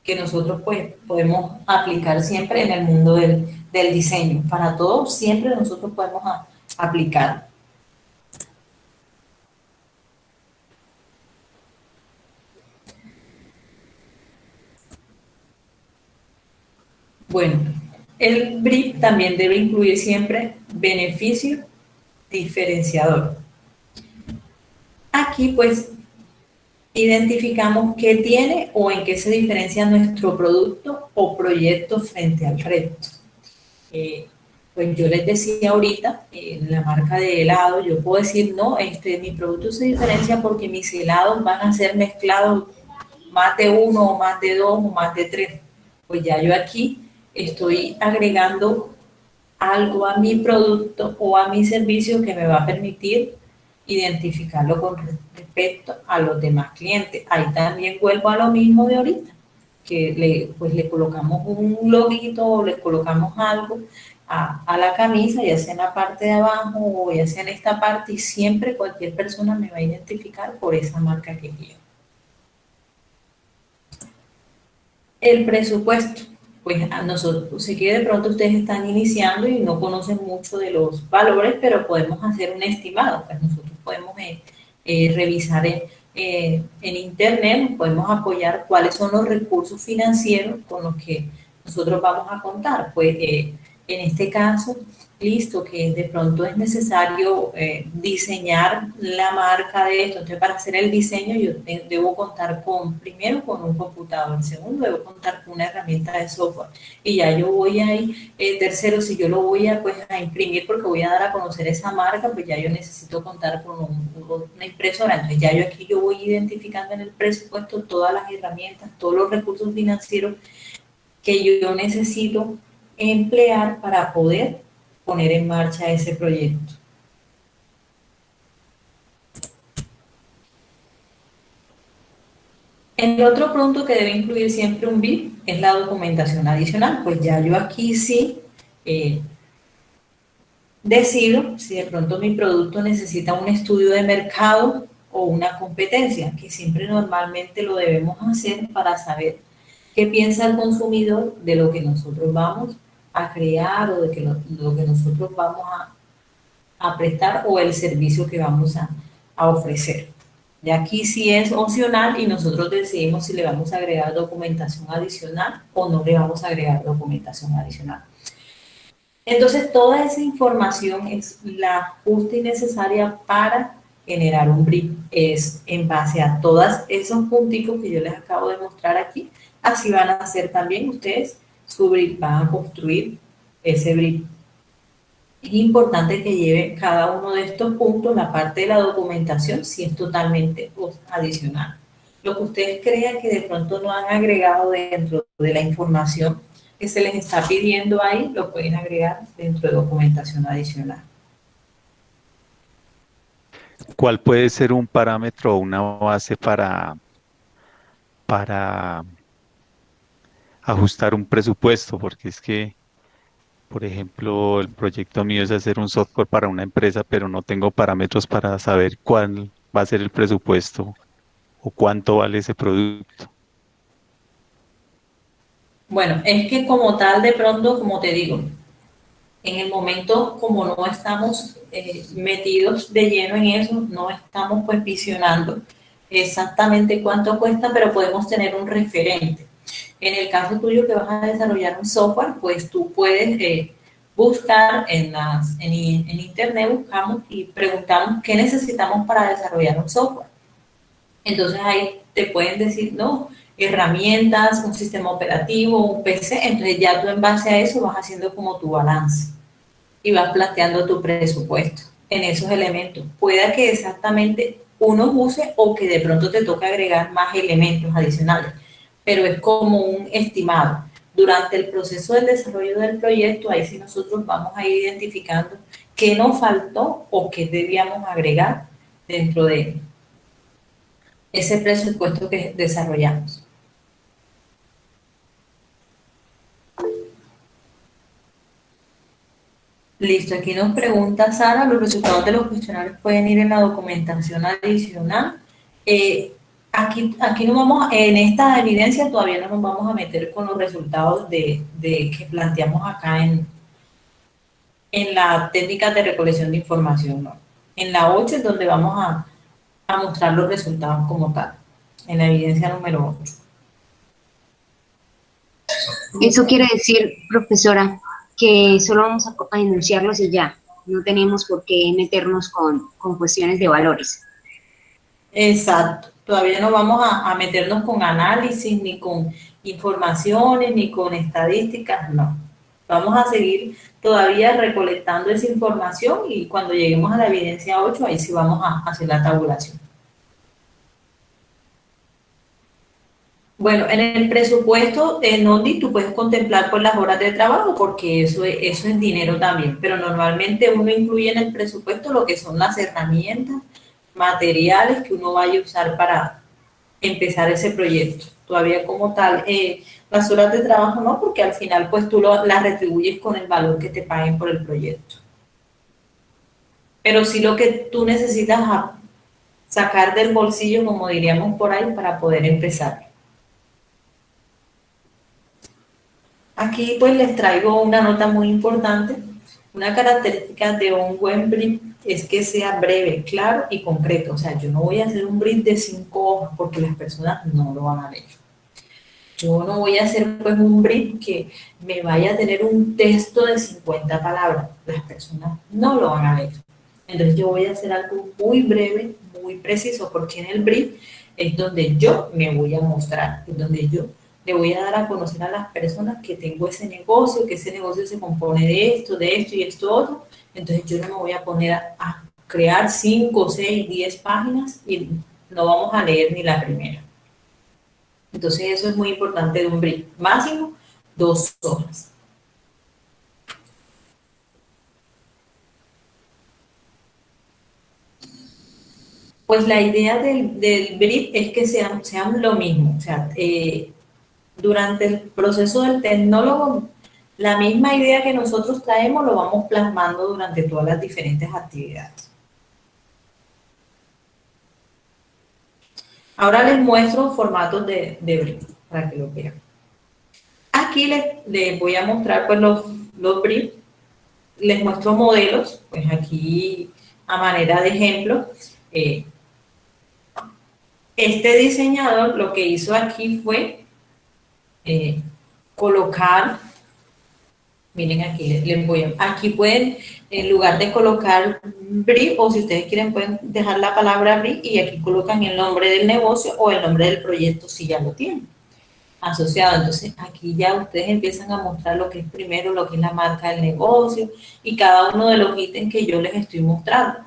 que nosotros pues podemos aplicar siempre en el mundo del diseño. Para todo siempre nosotros podemos aplicar. Bueno, el brief también debe incluir siempre beneficio diferenciador. Aquí pues identificamos qué tiene o en qué se diferencia nuestro producto o proyecto frente al resto. Pues yo les decía ahorita, en la marca de helado, yo puedo decir, no, mi producto se diferencia porque mis helados van a ser mezclados más de uno, o más de dos, o más de tres. Pues ya yo aquí estoy agregando algo a mi producto o a mi servicio que me va a permitir identificarlo con respecto a los demás clientes. Ahí también vuelvo a lo mismo de ahorita, que le colocamos un loguito o le colocamos algo a la camisa, ya sea en la parte de abajo o ya sea en esta parte, y siempre cualquier persona me va a identificar por esa marca que quiero. El presupuesto. Pues a nosotros, sé que de pronto ustedes están iniciando y no conocen mucho de los valores, pero podemos hacer un estimado. Pues nosotros podemos revisar en internet, podemos apoyar cuáles son los recursos financieros con los que nosotros vamos a contar. Pues En este caso, listo, que de pronto es necesario diseñar la marca de esto. Entonces, para hacer el diseño yo debo contar primero con un computador, segundo, debo contar con una herramienta de software. Y ya yo voy ahí, tercero, si yo lo voy a, pues, a imprimir porque voy a dar a conocer esa marca, pues ya yo necesito contar con una impresora. Entonces, ya yo voy identificando en el presupuesto todas las herramientas, todos los recursos financieros que yo necesito emplear para poder poner en marcha ese proyecto. El otro punto que debe incluir siempre un BIM es la documentación adicional. Pues ya yo aquí sí decido si de pronto mi producto necesita un estudio de mercado o una competencia, que siempre normalmente lo debemos hacer para saber qué piensa el consumidor de lo que nosotros vamos a crear o de lo que nosotros vamos a prestar o el servicio que vamos a ofrecer. Y aquí sí es opcional y nosotros decidimos si le vamos a agregar documentación adicional o no le vamos a agregar documentación adicional. Entonces, toda esa información es la justa y necesaria para generar un brief. Es en base a todos esos punticos que yo les acabo de mostrar aquí. Así van a hacer también ustedes su brief, van a construir ese brief. Es importante que lleve cada uno de estos puntos, la parte de la documentación, si es totalmente adicional. Lo que ustedes crean que de pronto no han agregado dentro de la información que se les está pidiendo ahí, lo pueden agregar dentro de documentación adicional. ¿Cuál puede ser un parámetro o una base para ajustar un presupuesto? Porque es que, por ejemplo, el proyecto mío es hacer un software para una empresa, pero no tengo parámetros para saber cuál va a ser el presupuesto o cuánto vale ese producto. Bueno, es que como tal, de pronto, como te digo, en el momento, como no estamos metidos de lleno en eso, no estamos pues visionando exactamente cuánto cuesta, pero podemos tener un referente. En el caso tuyo que vas a desarrollar un software, pues tú puedes buscar en internet, buscamos y preguntamos qué necesitamos para desarrollar un software. Entonces ahí te pueden decir, no, herramientas, un sistema operativo, un PC, entonces ya tú en base a eso vas haciendo como tu balance y vas planteando tu presupuesto en esos elementos. Pueda que exactamente uno use o que de pronto te toque agregar más elementos adicionales, pero es como un estimado. Durante el proceso del desarrollo del proyecto, ahí sí nosotros vamos a ir identificando qué nos faltó o qué debíamos agregar dentro de ese presupuesto que desarrollamos. Listo, aquí nos pregunta Sara, los resultados de los cuestionarios pueden ir en la documentación adicional. Aquí no vamos, en esta evidencia todavía no nos vamos a meter con los resultados de que planteamos acá en la técnica de recolección de información, ¿no? En la 8 es donde vamos a mostrar los resultados como tal, en la evidencia número 8. Eso quiere decir, profesora, que solo vamos a enunciarlos y ya, no tenemos por qué meternos con cuestiones de valores. Exacto, todavía no vamos a meternos con análisis, ni con informaciones, ni con estadísticas, no. Vamos a seguir todavía recolectando esa información y cuando lleguemos a la evidencia 8, ahí sí vamos a hacer la tabulación. Bueno, en el presupuesto de NONDI tú puedes contemplar pues las horas de trabajo porque eso es dinero también, pero normalmente uno incluye en el presupuesto lo que son las herramientas, materiales que uno vaya a usar para empezar ese proyecto. Todavía como tal, las horas de trabajo no, porque al final pues tú las retribuyes con el valor que te paguen por el proyecto. Pero sí lo que tú necesitas sacar del bolsillo, como diríamos por ahí, para poder empezar. Aquí pues les traigo una nota muy importante. Una característica de un buen brief es que sea breve, claro y concreto. O sea, yo no voy a hacer un brief de 5 hojas porque las personas no lo van a leer. Yo no voy a hacer pues un brief que me vaya a tener un texto de 50 palabras. Las personas no lo van a leer. Entonces yo voy a hacer algo muy breve, muy preciso, porque en el brief es donde yo me voy a mostrar, es donde yo le voy a dar a conocer a las personas que tengo ese negocio, que ese negocio se compone de esto y esto otro. Entonces yo no me voy a poner a crear 5, 6, 10 páginas y no vamos a leer ni la primera. Entonces eso es muy importante de un brief. Máximo 2 hojas. Pues la idea del brief es que sean lo mismo. O sea, durante el proceso del tecnólogo, la misma idea que nosotros traemos lo vamos plasmando durante todas las diferentes actividades. Ahora les muestro formatos de brief para que lo vean. Aquí les voy a mostrar pues los briefs. Les muestro modelos, pues aquí a manera de ejemplo. Este diseñador lo que hizo aquí fue colocar, miren aquí, aquí pueden, en lugar de colocar brief, o si ustedes quieren pueden dejar la palabra brief y aquí colocan el nombre del negocio o el nombre del proyecto si ya lo tienen asociado. Entonces aquí ya ustedes empiezan a mostrar lo que es primero, lo que es la marca del negocio y cada uno de los ítems que yo les estoy mostrando.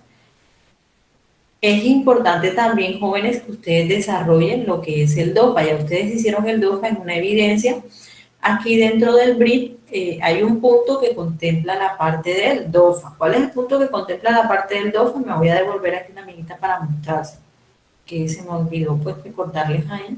Es importante también, jóvenes, que ustedes desarrollen lo que es el DOFA. Ya ustedes hicieron el DOFA en una evidencia. Aquí dentro del brief hay un punto que contempla la parte del DOFA. ¿Cuál es el punto que contempla la parte del DOFA? Me voy a devolver aquí una amiguita para mostrarse, que se me olvidó pues recordarles ahí.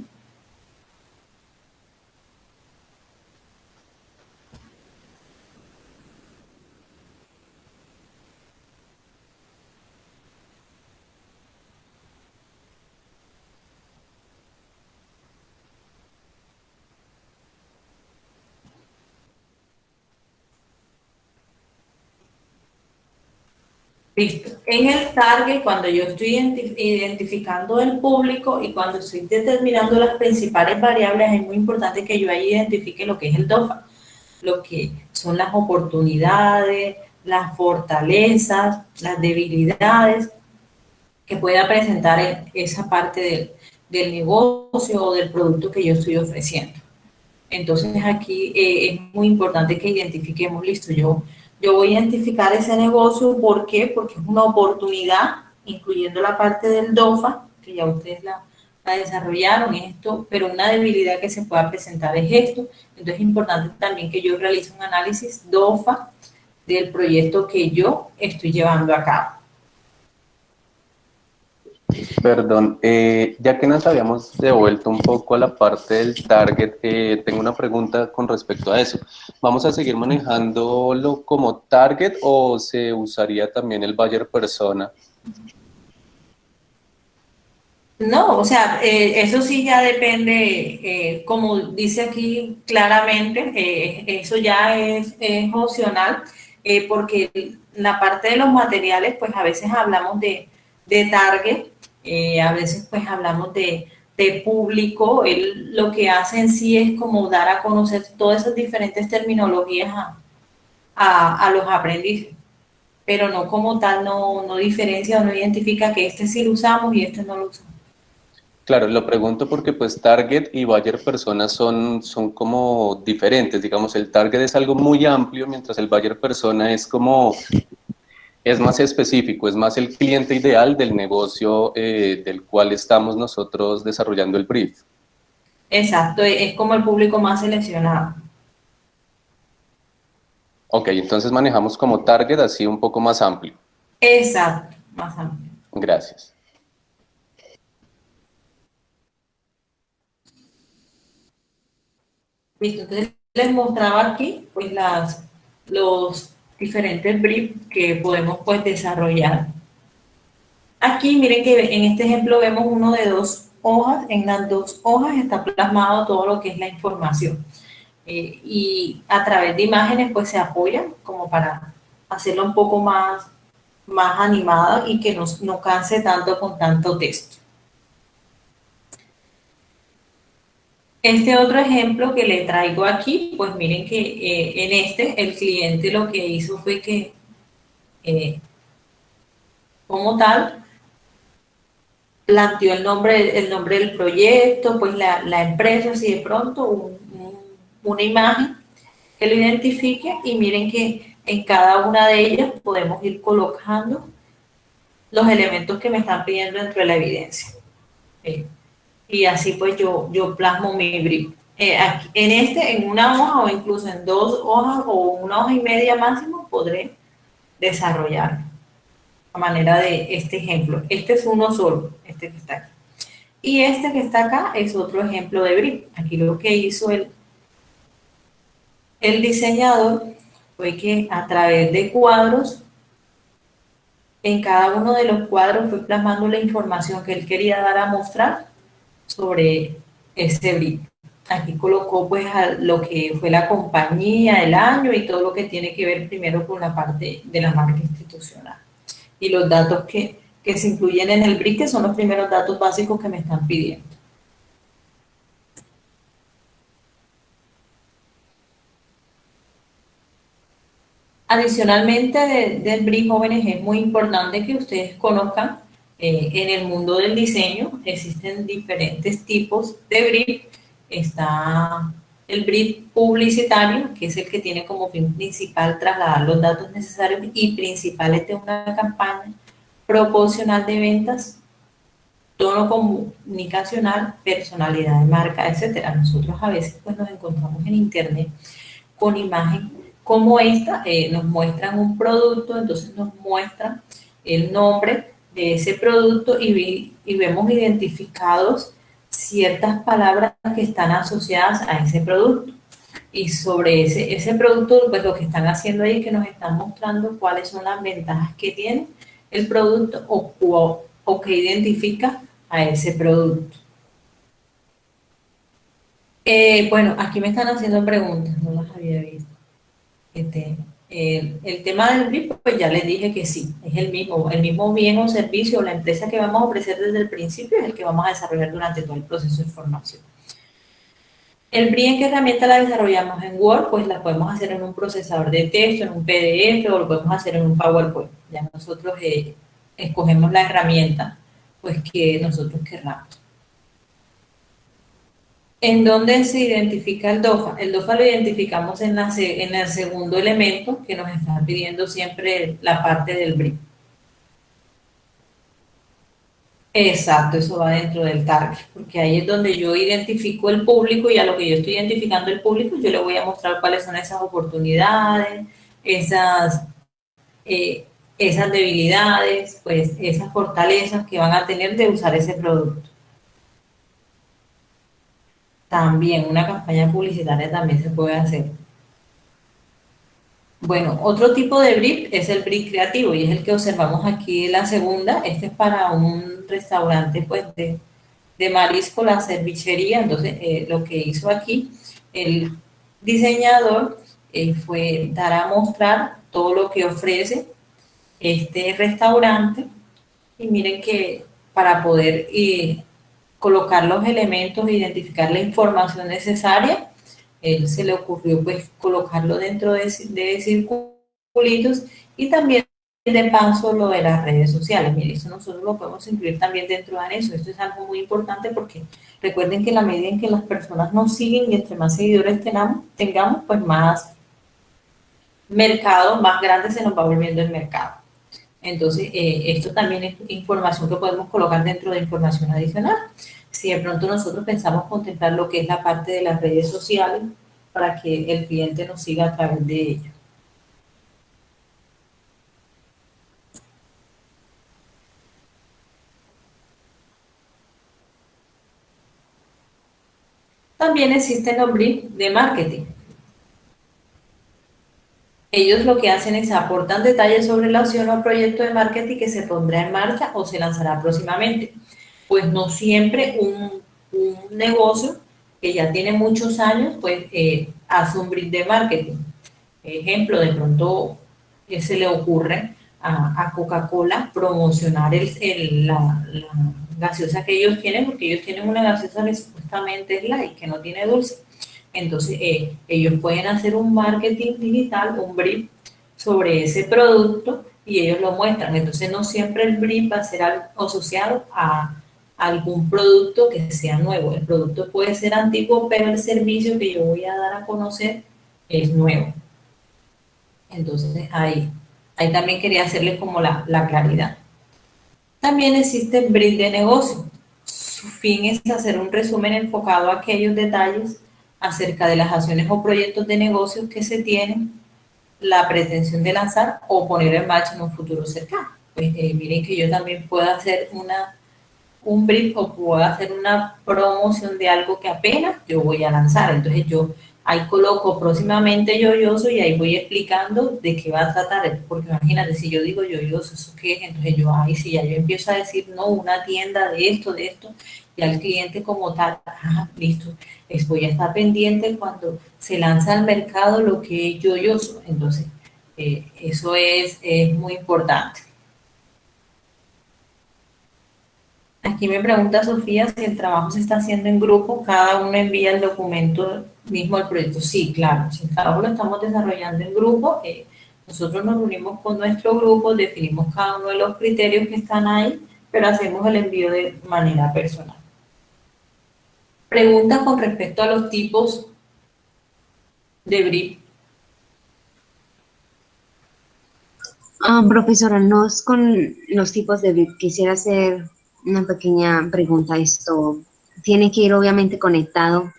Listo. En el target, cuando yo estoy identificando el público y cuando estoy determinando las principales variables, es muy importante que yo ahí identifique lo que es el DOFA, lo que son las oportunidades, las fortalezas, las debilidades que pueda presentar en esa parte del negocio o del producto que yo estoy ofreciendo. Entonces aquí es muy importante que identifiquemos, listo, yo voy a identificar ese negocio, ¿por qué? Porque es una oportunidad, incluyendo la parte del DOFA, que ya ustedes la desarrollaron, esto, pero una debilidad que se pueda presentar es esto. Entonces es importante también que yo realice un análisis DOFA del proyecto que yo estoy llevando a cabo. Perdón, ya que nos habíamos devuelto un poco a la parte del target, tengo una pregunta con respecto a eso. ¿Vamos a seguir manejándolo como target o se usaría también el buyer persona? No, o sea, eso sí ya depende, como dice aquí claramente, eso ya es opcional, porque la parte de los materiales, pues a veces hablamos de target, a veces pues hablamos de público. Él lo que hace en sí es como dar a conocer todas esas diferentes terminologías a los aprendices, pero no como tal, no diferencia o no identifica que este sí lo usamos y este no lo usamos. Claro, lo pregunto porque pues target y buyer persona son como diferentes. Digamos, el target es algo muy amplio, mientras el buyer persona es como, es más específico, es más el cliente ideal del negocio del cual estamos nosotros desarrollando el brief. Exacto, es como el público más seleccionado. Ok, entonces manejamos como target así un poco más amplio. Exacto, más amplio. Gracias. Listo, entonces les mostraba aquí pues los diferentes briefs que podemos pues desarrollar. Aquí miren que en este ejemplo vemos uno de 2 hojas. En las 2 hojas está plasmado todo lo que es la información. Y a través de imágenes pues se apoyan como para hacerlo un poco más animada y que no canse tanto con tanto texto. Este otro ejemplo que le traigo aquí, pues miren que en el cliente lo que hizo fue que, como tal, planteó el nombre del proyecto, pues la empresa, si de pronto una imagen que lo identifique, y miren que en cada una de ellas podemos ir colocando los elementos que me están pidiendo dentro de la evidencia. Y así pues yo plasmo mi brief. Aquí, en una hoja o incluso en 2 hojas o una hoja y media máximo podré desarrollar a manera de este ejemplo. Este es uno solo, este que está aquí. Y este que está acá es otro ejemplo de brief. Aquí lo que hizo el diseñador fue que a través de cuadros, en cada uno de los cuadros fue plasmando la información que él quería dar a mostrar sobre ese brief. Aquí colocó pues lo que fue la compañía, el año y todo lo que tiene que ver primero con la parte de la marca institucional. Y los datos que se incluyen en el brief, que son los primeros datos básicos que me están pidiendo. Adicionalmente del brief, jóvenes, es muy importante que ustedes conozcan en el mundo del diseño existen diferentes tipos de brief. Está el brief publicitario, que es el que tiene como fin principal trasladar los datos necesarios y principales de una campaña proporcional de ventas, tono comunicacional, personalidad de marca, etcétera. Nosotros a veces pues nos encontramos en internet con imagen como esta, nos muestran un producto, entonces nos muestran el nombre de ese producto y vemos identificados ciertas palabras que están asociadas a ese producto. Y sobre ese producto, pues lo que están haciendo ahí es que nos están mostrando cuáles son las ventajas que tiene el producto o que identifica a ese producto. Bueno, aquí me están haciendo preguntas, no las había visto. El tema del brief, pues ya les dije que sí, es el mismo bien o servicio o la empresa que vamos a ofrecer desde el principio es el que vamos a desarrollar durante todo el proceso de formación. El brief, ¿en qué herramienta la desarrollamos? En Word, pues la podemos hacer en un procesador de texto, en un PDF o lo podemos hacer en un PowerPoint. Ya nosotros escogemos la herramienta pues que nosotros querramos. ¿En dónde se identifica el DOFA? El DOFA lo identificamos en el segundo elemento que nos está pidiendo siempre la parte del brief. Exacto, eso va dentro del target, porque ahí es donde yo identifico el público y a lo que yo estoy identificando el público, yo le voy a mostrar cuáles son esas oportunidades, esas debilidades, pues esas fortalezas que van a tener de usar ese producto. También una campaña publicitaria también se puede hacer. Bueno, otro tipo de brief es el brief creativo y es el que observamos aquí en la segunda. Este es para un restaurante pues de marisco, la cevichería. Entonces, lo que hizo aquí el diseñador fue dar a mostrar todo lo que ofrece este restaurante. Y miren que para poder colocar los elementos e identificar la información necesaria, él se le ocurrió pues colocarlo dentro de circulitos y también de paso lo de las redes sociales. Miren, eso nosotros lo podemos incluir también dentro de eso. Esto es algo muy importante porque recuerden que en la medida en que las personas nos siguen y entre más seguidores tengamos, pues más mercado, más grande se nos va volviendo el mercado. Entonces, esto también es información que podemos colocar dentro de información adicional. Si de pronto nosotros pensamos contemplar lo que es la parte de las redes sociales para que el cliente nos siga a través de ello. También existen los briefs de marketing. Ellos lo que hacen es aportan detalles sobre la opción o proyecto de marketing que se pondrá en marcha o se lanzará próximamente. Pues no siempre un negocio que ya tiene muchos años, pues hace un brief de marketing. Ejemplo, de pronto se le ocurre a Coca-Cola promocionar la gaseosa que ellos tienen, porque ellos tienen una gaseosa que supuestamente supuestamente es light, que no tiene dulce. Entonces, ellos pueden hacer un marketing digital, un brief sobre ese producto y ellos lo muestran. Entonces, no siempre el brief va a ser asociado a algún producto que sea nuevo. El producto puede ser antiguo, pero el servicio que yo voy a dar a conocer es nuevo. Entonces, ahí también quería hacerles como la claridad. También existe brief de negocio. Su fin es hacer un resumen enfocado a aquellos detalles acerca de las acciones o proyectos de negocios que se tienen la pretensión de lanzar o poner en marcha en un futuro cercano. Pues miren que yo también puedo hacer un brief o puedo hacer una promoción de algo que apenas yo voy a lanzar. Entonces yo ahí coloco próximamente yoyoso y ahí voy explicando de qué va a tratar. Porque imagínate, si yo digo yoyoso, ¿eso qué es? Entonces yo, ahí si ya yo empiezo a decir, no, una tienda de esto, y al cliente como tal, listo, voy a estar pendiente cuando se lanza al mercado lo que es yoyoso. Entonces, eso es muy importante. Aquí me pregunta Sofía si el trabajo se está haciendo en grupo, cada uno envía el documento mismo al proyecto. Sí, claro, si el trabajo lo estamos desarrollando en grupo, nosotros nos reunimos con nuestro grupo, definimos cada uno de los criterios que están ahí, pero hacemos el envío de manera personal. Preguntas con respecto a los tipos de brief. Profesora, no es con los tipos de brief. Quisiera hacer una pequeña pregunta. Esto tiene que ir obviamente conectado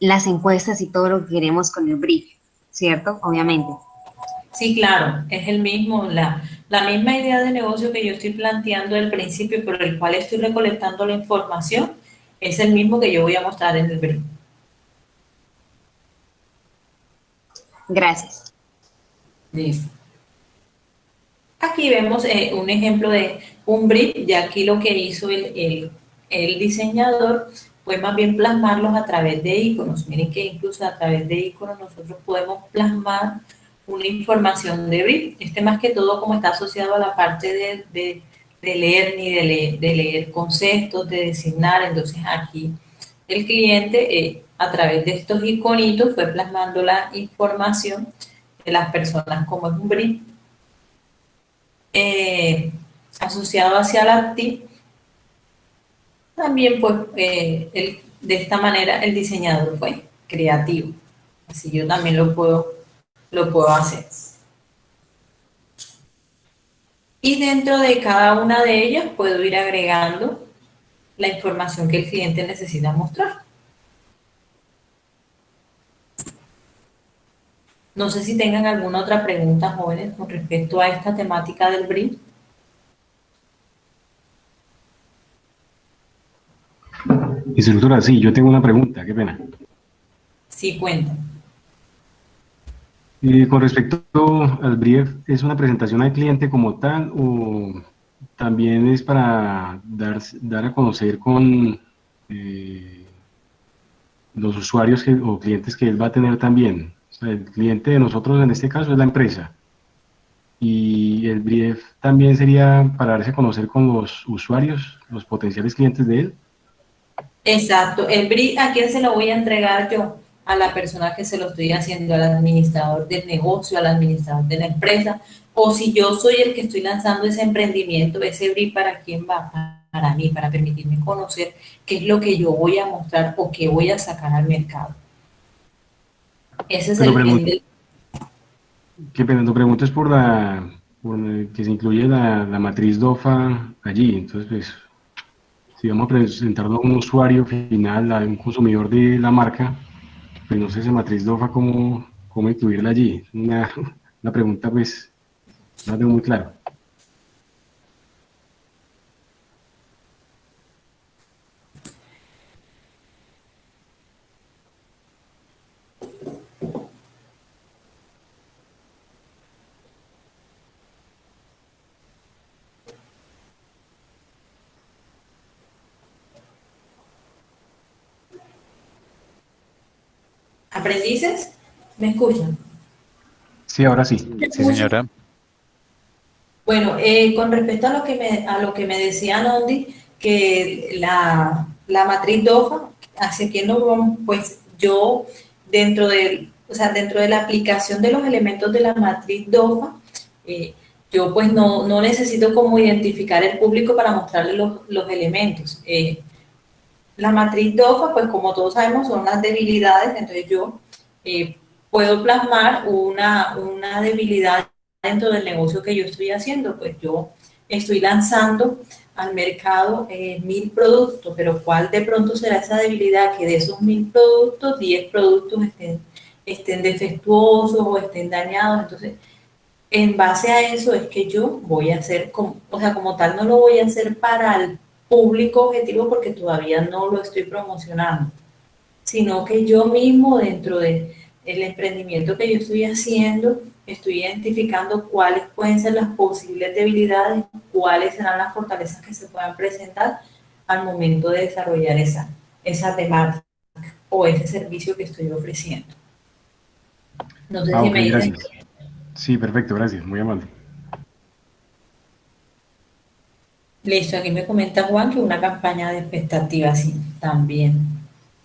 las encuestas y todo lo que queremos con el brief, ¿cierto? Obviamente. Sí, claro, es el mismo, la misma idea de negocio que yo estoy planteando al principio, por el cual estoy recolectando la información, es el mismo que yo voy a mostrar en el brief. Gracias. Listo. Aquí vemos un ejemplo de un brief, y aquí lo que hizo el diseñador fue más bien plasmarlos a través de iconos. Miren que incluso a través de iconos nosotros podemos plasmar una información de brief. Más que todo como está asociado a la parte de leer ni de leer conceptos, de designar. Entonces aquí el cliente a través de estos iconitos fue plasmando la información de las personas como es un brief asociado hacia la acti. También pues de esta manera el diseñador fue creativo. Así yo también lo puedo hacer. Y dentro de cada una de ellas puedo ir agregando la información que el cliente necesita mostrar. No sé si tengan alguna otra pregunta, jóvenes, con respecto a esta temática del brief. Instructora, sí, yo tengo una pregunta, qué pena. Sí, cuenta. Con respecto al brief, ¿es una presentación al cliente como tal o también es para dar a conocer con los usuarios o clientes que él va a tener también? O sea, el cliente de nosotros en este caso es la empresa. Y el brief también sería para darse a conocer con los usuarios, los potenciales clientes de él. Exacto. El brief, ¿a quién se lo voy a entregar yo? A la persona que se lo estoy haciendo, al administrador del negocio, al administrador de la empresa, o si yo soy el que estoy lanzando ese emprendimiento, ese brief, ¿para quién va? Para mí, para permitirme conocer qué es lo que yo voy a mostrar o qué voy a sacar al mercado. Ese es el fin del... Qué pena, tu pregunta es por que se incluye la matriz DOFA allí, entonces pues si vamos a presentarlo a un usuario final, a un consumidor de la marca, pues no sé esa matriz DOFA cómo incluirla allí. Una pregunta pues no la tengo muy claro. ¿Aprendices? ¿Me escuchan? Sí, ahora sí. Sí, señora. Bueno, con respecto a lo que me decía Nondi, que la matriz DOFA, ¿hacia qué nos vamos? Pues yo, dentro de la aplicación de los elementos de la matriz DOFA, yo pues no necesito como identificar el público para mostrarle los elementos. La matriz DOFA, pues como todos sabemos, son las debilidades, entonces yo puedo plasmar una debilidad dentro del negocio que yo estoy haciendo, pues yo estoy lanzando al mercado 1000 productos, pero ¿cuál de pronto será esa debilidad? Que de esos 1000 productos, 10 productos estén defectuosos o estén dañados. Entonces, en base a eso es que yo voy a hacer, como tal, no lo voy a hacer para el público objetivo porque todavía no lo estoy promocionando, sino que yo mismo dentro de el emprendimiento que yo estoy haciendo, estoy identificando cuáles pueden ser las posibles debilidades, cuáles serán las fortalezas que se puedan presentar al momento de desarrollar esa temática o ese servicio que estoy ofreciendo. No sé si Ok, me dicen. gracias. Sí, perfecto, gracias, muy amable. Listo, aquí me comenta Juan que una campaña de expectativas sí, también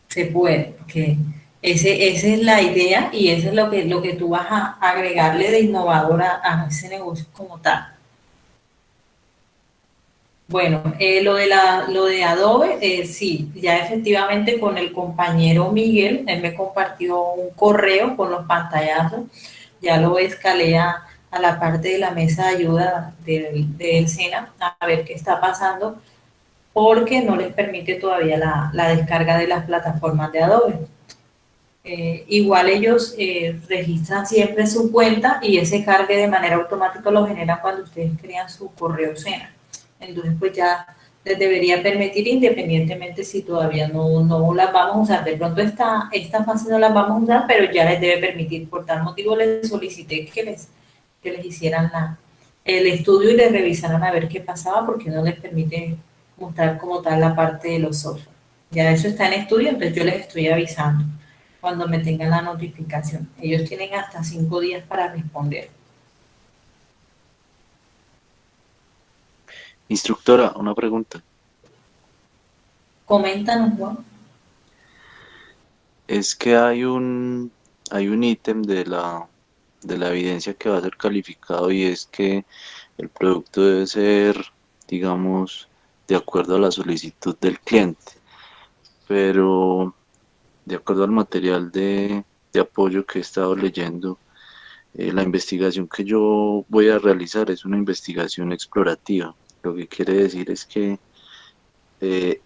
se puede, porque esa es la idea y eso es lo que tú vas a agregarle de innovador a ese negocio como tal. Bueno, lo de Adobe, sí, ya efectivamente con el compañero Miguel, él me compartió un correo con los pantallazos, ya lo escalé a la parte de la mesa de ayuda del SENA a ver qué está pasando, porque no les permite todavía la descarga de las plataformas de Adobe. Igual ellos registran siempre su cuenta y ese cargue de manera automática lo generan cuando ustedes crean su correo SENA. Entonces, pues ya les debería permitir, independientemente si todavía no las vamos a usar. De pronto esta fase no las vamos a usar, pero ya les debe permitir. Por tal motivo les solicité que les hicieran el estudio y les revisaran a ver qué pasaba, porque no les permite mostrar como tal la parte de los software. Ya eso está en estudio, entonces yo les estoy avisando cuando me tengan la notificación. Ellos tienen hasta 5 días para responder. Instructora, una pregunta. Coméntanos, Juan. Es que hay un ítem de la evidencia que va a ser calificado y es que el producto debe ser, digamos, de acuerdo a la solicitud del cliente, pero de acuerdo al material de apoyo que he estado leyendo, la investigación que yo voy a realizar es una investigación explorativa. Lo que quiere decir es que eh,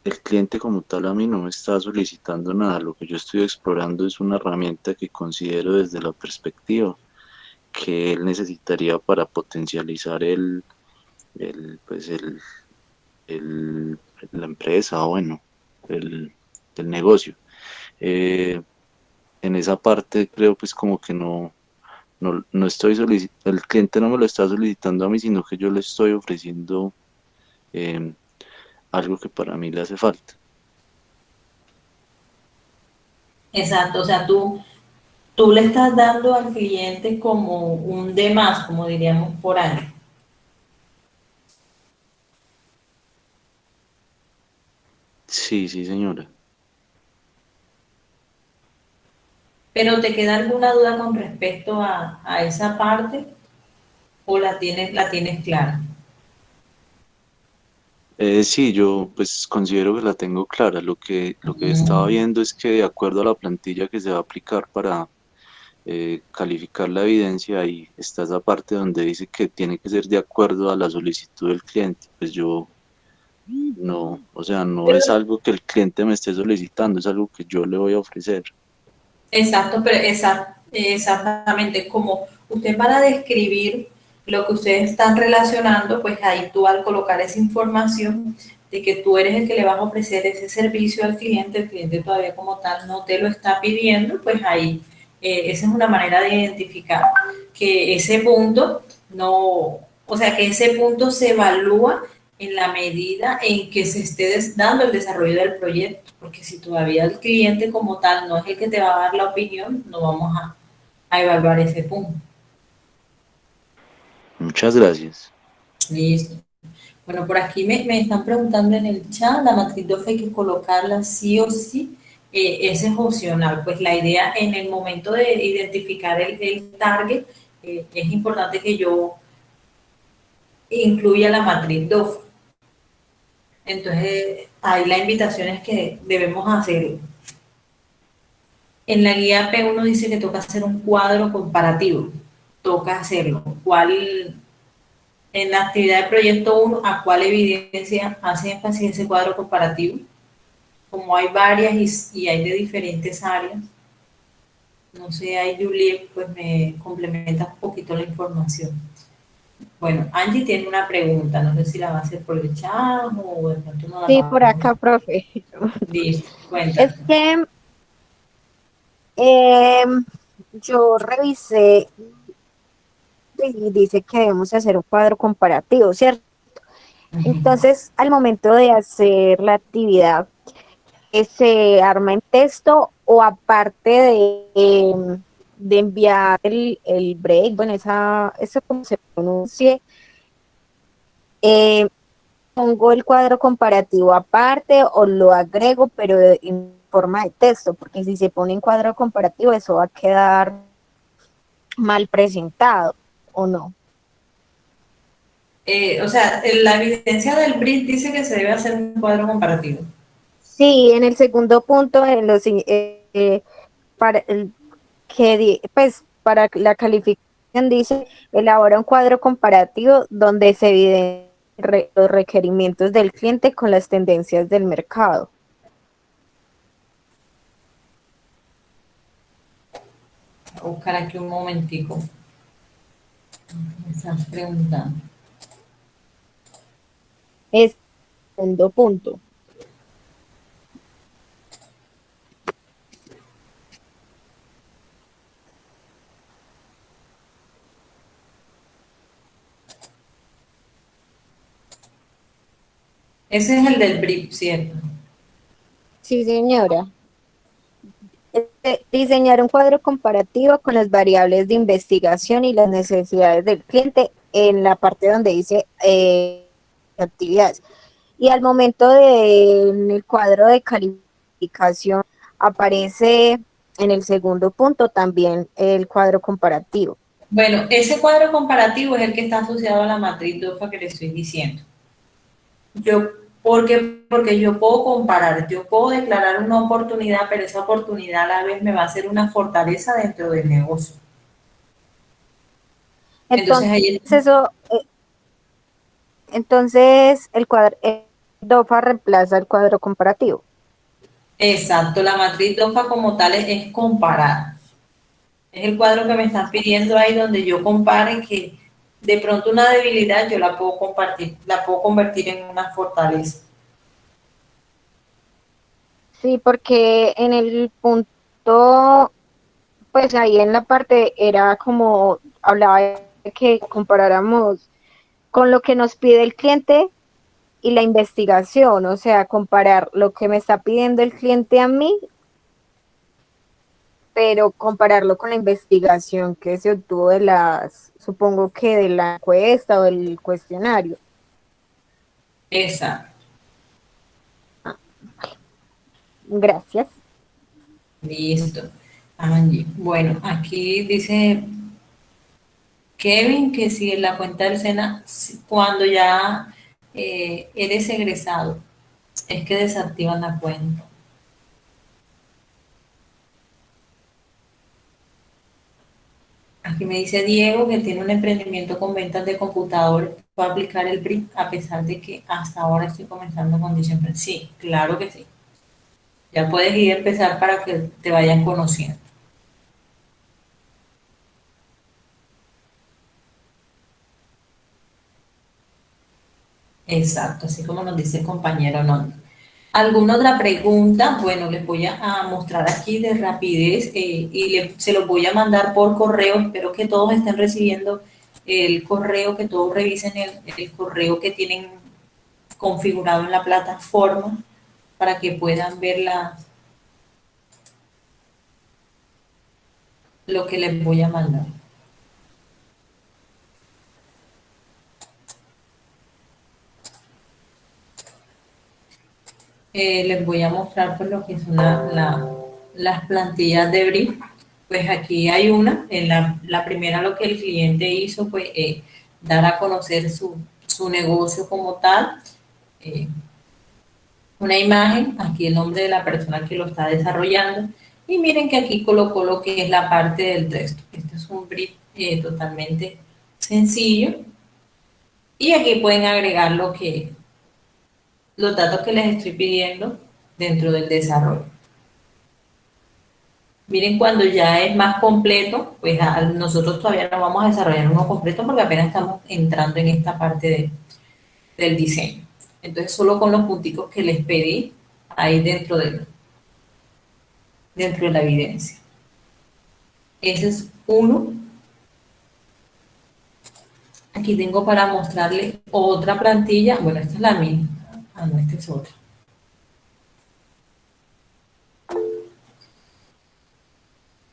el cliente como tal a mí no me está solicitando nada, lo que yo estoy explorando es una herramienta que considero desde la perspectiva que él necesitaría para potencializar pues la empresa o bueno, el negocio. Eh, en esa parte creo pues como que no estoy solicitando, el cliente no me lo está solicitando a mí, sino que yo le estoy ofreciendo eh, algo que para mí le hace falta. Exacto, o sea, tú le estás dando al cliente como un de más, como diríamos por ahí. Sí, sí, señora. Pero ¿te queda alguna duda con respecto a esa parte o la tienes clara? Sí, yo pues considero que la tengo clara. Lo que estaba viendo es que de acuerdo a la plantilla que se va a aplicar para calificar la evidencia, ahí está esa parte donde dice que tiene que ser de acuerdo a la solicitud del cliente. Pues yo no, o sea, no es algo que el cliente me esté solicitando, es algo que yo le voy a ofrecer. Exacto, pero exactamente como usted para describir lo que ustedes están relacionando, pues ahí tú al colocar esa información de que tú eres el que le vas a ofrecer ese servicio al cliente, el cliente todavía como tal no te lo está pidiendo, pues ahí esa es una manera de identificar que ese punto no, o sea, que ese punto se evalúa en la medida en que se esté dando el desarrollo del proyecto, porque si todavía el cliente como tal no es el que te va a dar la opinión, no vamos a evaluar ese punto. Muchas gracias. Listo. Bueno, por aquí me están preguntando en el chat, la matriz DOF hay que colocarla sí o sí, ese es opcional, pues la idea en el momento de identificar el target, es importante que yo incluya la matriz DOF. Entonces, ahí la invitación es que debemos hacerlo. En la guía P1 dice que toca hacer un cuadro comparativo, toca hacerlo. ¿Cuál, en la actividad de proyecto 1, a cuál evidencia hace énfasis ese cuadro comparativo? Como hay varias y hay de diferentes áreas, no sé, ahí Juliet pues me complementa un poquito la información. Bueno, Angie tiene una pregunta, no sé si la va a hacer por el chat o de pronto no la Sí, va por a acá, hacer. profe. Listo, Es cuéntame. que yo revisé y dice que debemos hacer un cuadro comparativo, ¿cierto? Entonces, al momento de hacer la actividad, ¿se arma en texto o aparte de enviar el break, bueno, eso como se pronuncie, eh, pongo el cuadro comparativo aparte o lo agrego, pero en forma de texto, porque si se pone en cuadro comparativo, eso va a quedar mal presentado, ¿o no? O sea, la evidencia del BRIC dice que se debe hacer un cuadro comparativo. Sí, en el segundo punto, para, pues, para la calificación dice, elabora un cuadro comparativo donde se evidencian los requerimientos del cliente con las tendencias del mercado. Voy a buscar aquí un momentico. Me están preguntando. Es el segundo punto. Ese es el del BRIC, ¿cierto? Sí, señora. Diseñar un cuadro comparativo con las variables de investigación y las necesidades del cliente en la parte donde dice actividades. Y al momento en el cuadro de calificación aparece en el segundo punto también el cuadro comparativo. Bueno, ese cuadro comparativo es el que está asociado a la matriz DOFA que le estoy diciendo. Porque yo puedo comparar, yo puedo declarar una oportunidad, pero esa oportunidad a la vez me va a ser una fortaleza dentro del negocio. Entonces Entonces, ahí entonces el DOFA reemplaza el cuadro comparativo. exacto, la matriz DOFA como tal es comparar. Es el cuadro que me están pidiendo ahí donde yo compare que de pronto una debilidad yo la puedo compartir, la puedo convertir en una fortaleza. Sí, porque en el punto, pues ahí en la parte era como hablaba de que comparáramos con lo que nos pide el cliente y la investigación, o sea, comparar lo que me está pidiendo el cliente a mí, pero compararlo con la investigación que se obtuvo supongo que de la encuesta o del cuestionario. Exacto. Gracias. Listo. Angie. Bueno, aquí dice Kevin que si en la cuenta del SENA, cuando ya eres egresado, es que desactivan la cuenta. Aquí me dice Diego que tiene un emprendimiento con ventas de computadores. ¿Puedo aplicar el BRIC a pesar de que hasta ahora estoy comenzando con dicho emprendimiento? Sí, claro que sí. Ya puedes ir a empezar para que te vayan conociendo. Exacto, así como nos dice el compañero Nondi. ¿Alguna otra pregunta? Bueno, les voy a mostrar aquí de rapidez se los voy a mandar por correo. Espero que todos estén recibiendo el correo, que todos revisen el correo que tienen configurado en la plataforma para que puedan ver lo que les voy a mandar. les voy a mostrar pues lo que son las plantillas de brief. Pues aquí hay una, en la primera lo que el cliente hizo pues dar a conocer su negocio como tal, eh, una imagen, aquí el nombre de la persona que lo está desarrollando, y miren que aquí colocó lo que es la parte del texto. Este es un brief totalmente sencillo, y aquí pueden agregar los datos que les estoy pidiendo dentro del desarrollo. Miren, cuando ya es más completo, pues nosotros todavía no vamos a desarrollar uno completo porque apenas estamos entrando en esta parte del diseño. Entonces, solo con los punticos que les pedí ahí dentro de la evidencia. Ese es uno. Aquí tengo para mostrarles otra plantilla. Bueno, esta es la misma. Ah, no, esta es otra.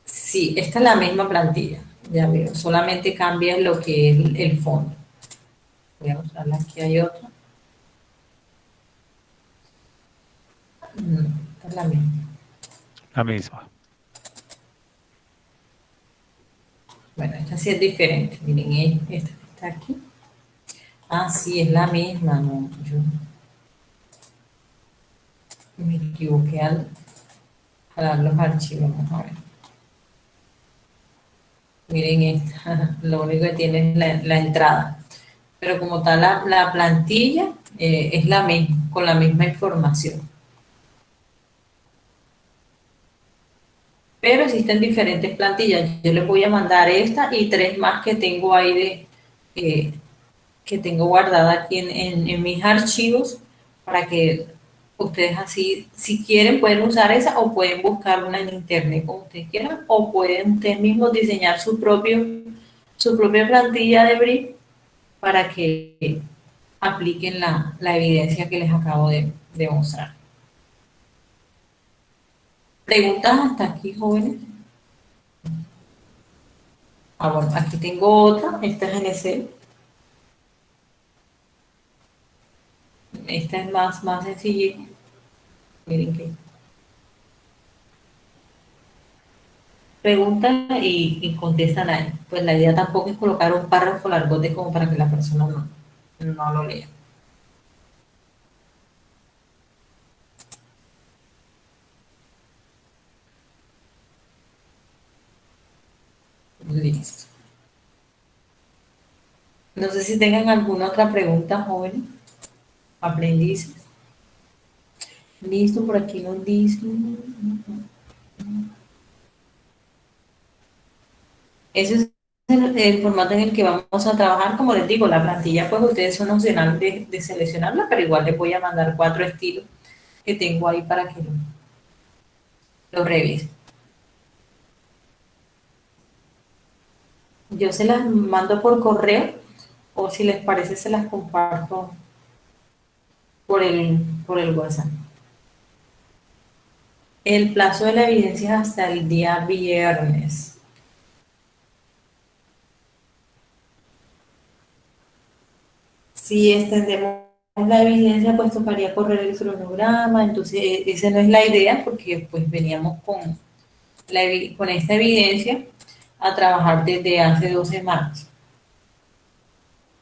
Sí, esta es la misma plantilla. Ya veo, solamente cambia lo que es el fondo. Voy a mostrarla, aquí hay otra. Esta es la misma. La misma. Bueno, esta sí es diferente. Miren, esta que está aquí. Ah, sí, es la misma. No, yo me equivoqué al jalar los archivos. Vamos a ver. Miren esta. Lo único que tiene es la entrada. Pero como tal, la plantilla es la misma, con la misma información. Pero existen diferentes plantillas. Yo les voy a mandar esta y 3 más que tengo ahí que tengo guardada aquí en mis archivos, para que ustedes así, si quieren, pueden usar esa o pueden buscar una en internet como ustedes quieran, o pueden ustedes mismos diseñar su propia plantilla de brief para que apliquen la evidencia que les acabo de mostrar. ¿Preguntas hasta aquí, jóvenes? Ah, bueno, aquí tengo otra, esta es en Excel. Esta es más sencilla. Miren que preguntan y contestan ahí. Pues la idea tampoco es colocar un párrafo largote como para que la persona no lo lea. Listo. No sé si tengan alguna otra pregunta, jóvenes, aprendices. Listo, por aquí nos dicen. Ese es el formato en el que vamos a trabajar. Como les digo, la plantilla, pues ustedes son opcionales de seleccionarla, pero igual les voy a mandar 4 estilos que tengo ahí para que lo revisen. Yo se las mando por correo, o si les parece se las comparto por el WhatsApp. El plazo de la evidencia es hasta el día viernes. Si extendemos la evidencia, pues tocaría correr el cronograma. Entonces esa no es la idea, porque pues veníamos con esta evidencia a trabajar desde hace 2 semanas.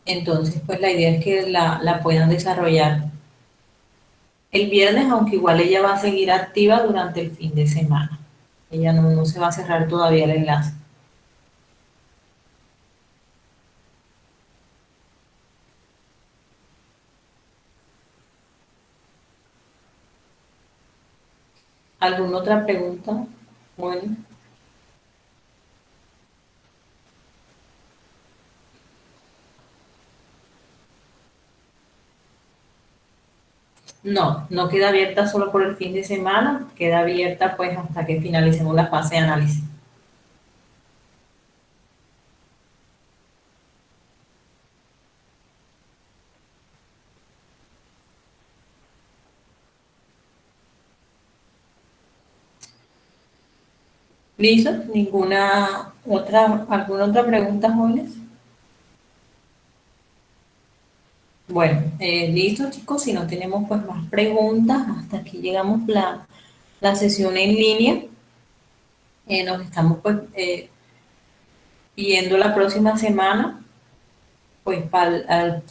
Entonces pues la idea es que la puedan desarrollar el viernes, aunque igual ella va a seguir activa durante el fin de semana. Ella no se va a cerrar todavía el enlace. ¿Alguna otra pregunta? Bueno. No queda abierta solo por el fin de semana, queda abierta pues hasta que finalicemos la fase de análisis. ¿Listo? ¿Alguna otra pregunta, jóvenes? Bueno, listo chicos, si no tenemos pues más preguntas, hasta aquí llegamos la sesión en línea. Nos estamos pues viendo la próxima semana, pues para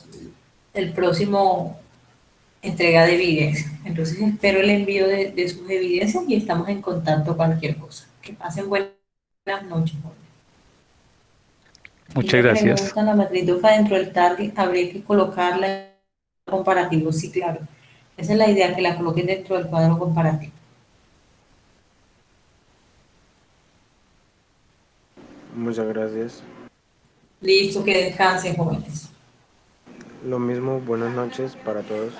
el próximo entrega de evidencias. Entonces espero el envío de sus evidencias y estamos en contacto cualquier cosa. Que pasen buenas noches. Aquí Muchas me gracias. preguntan, la matriz de hoja dentro del target, ¿habría que colocarla en comparativo? Sí, claro. Esa es la idea, que la coloquen dentro del cuadro comparativo. Muchas gracias. Listo, que descansen, jóvenes. Lo mismo, buenas noches para todos.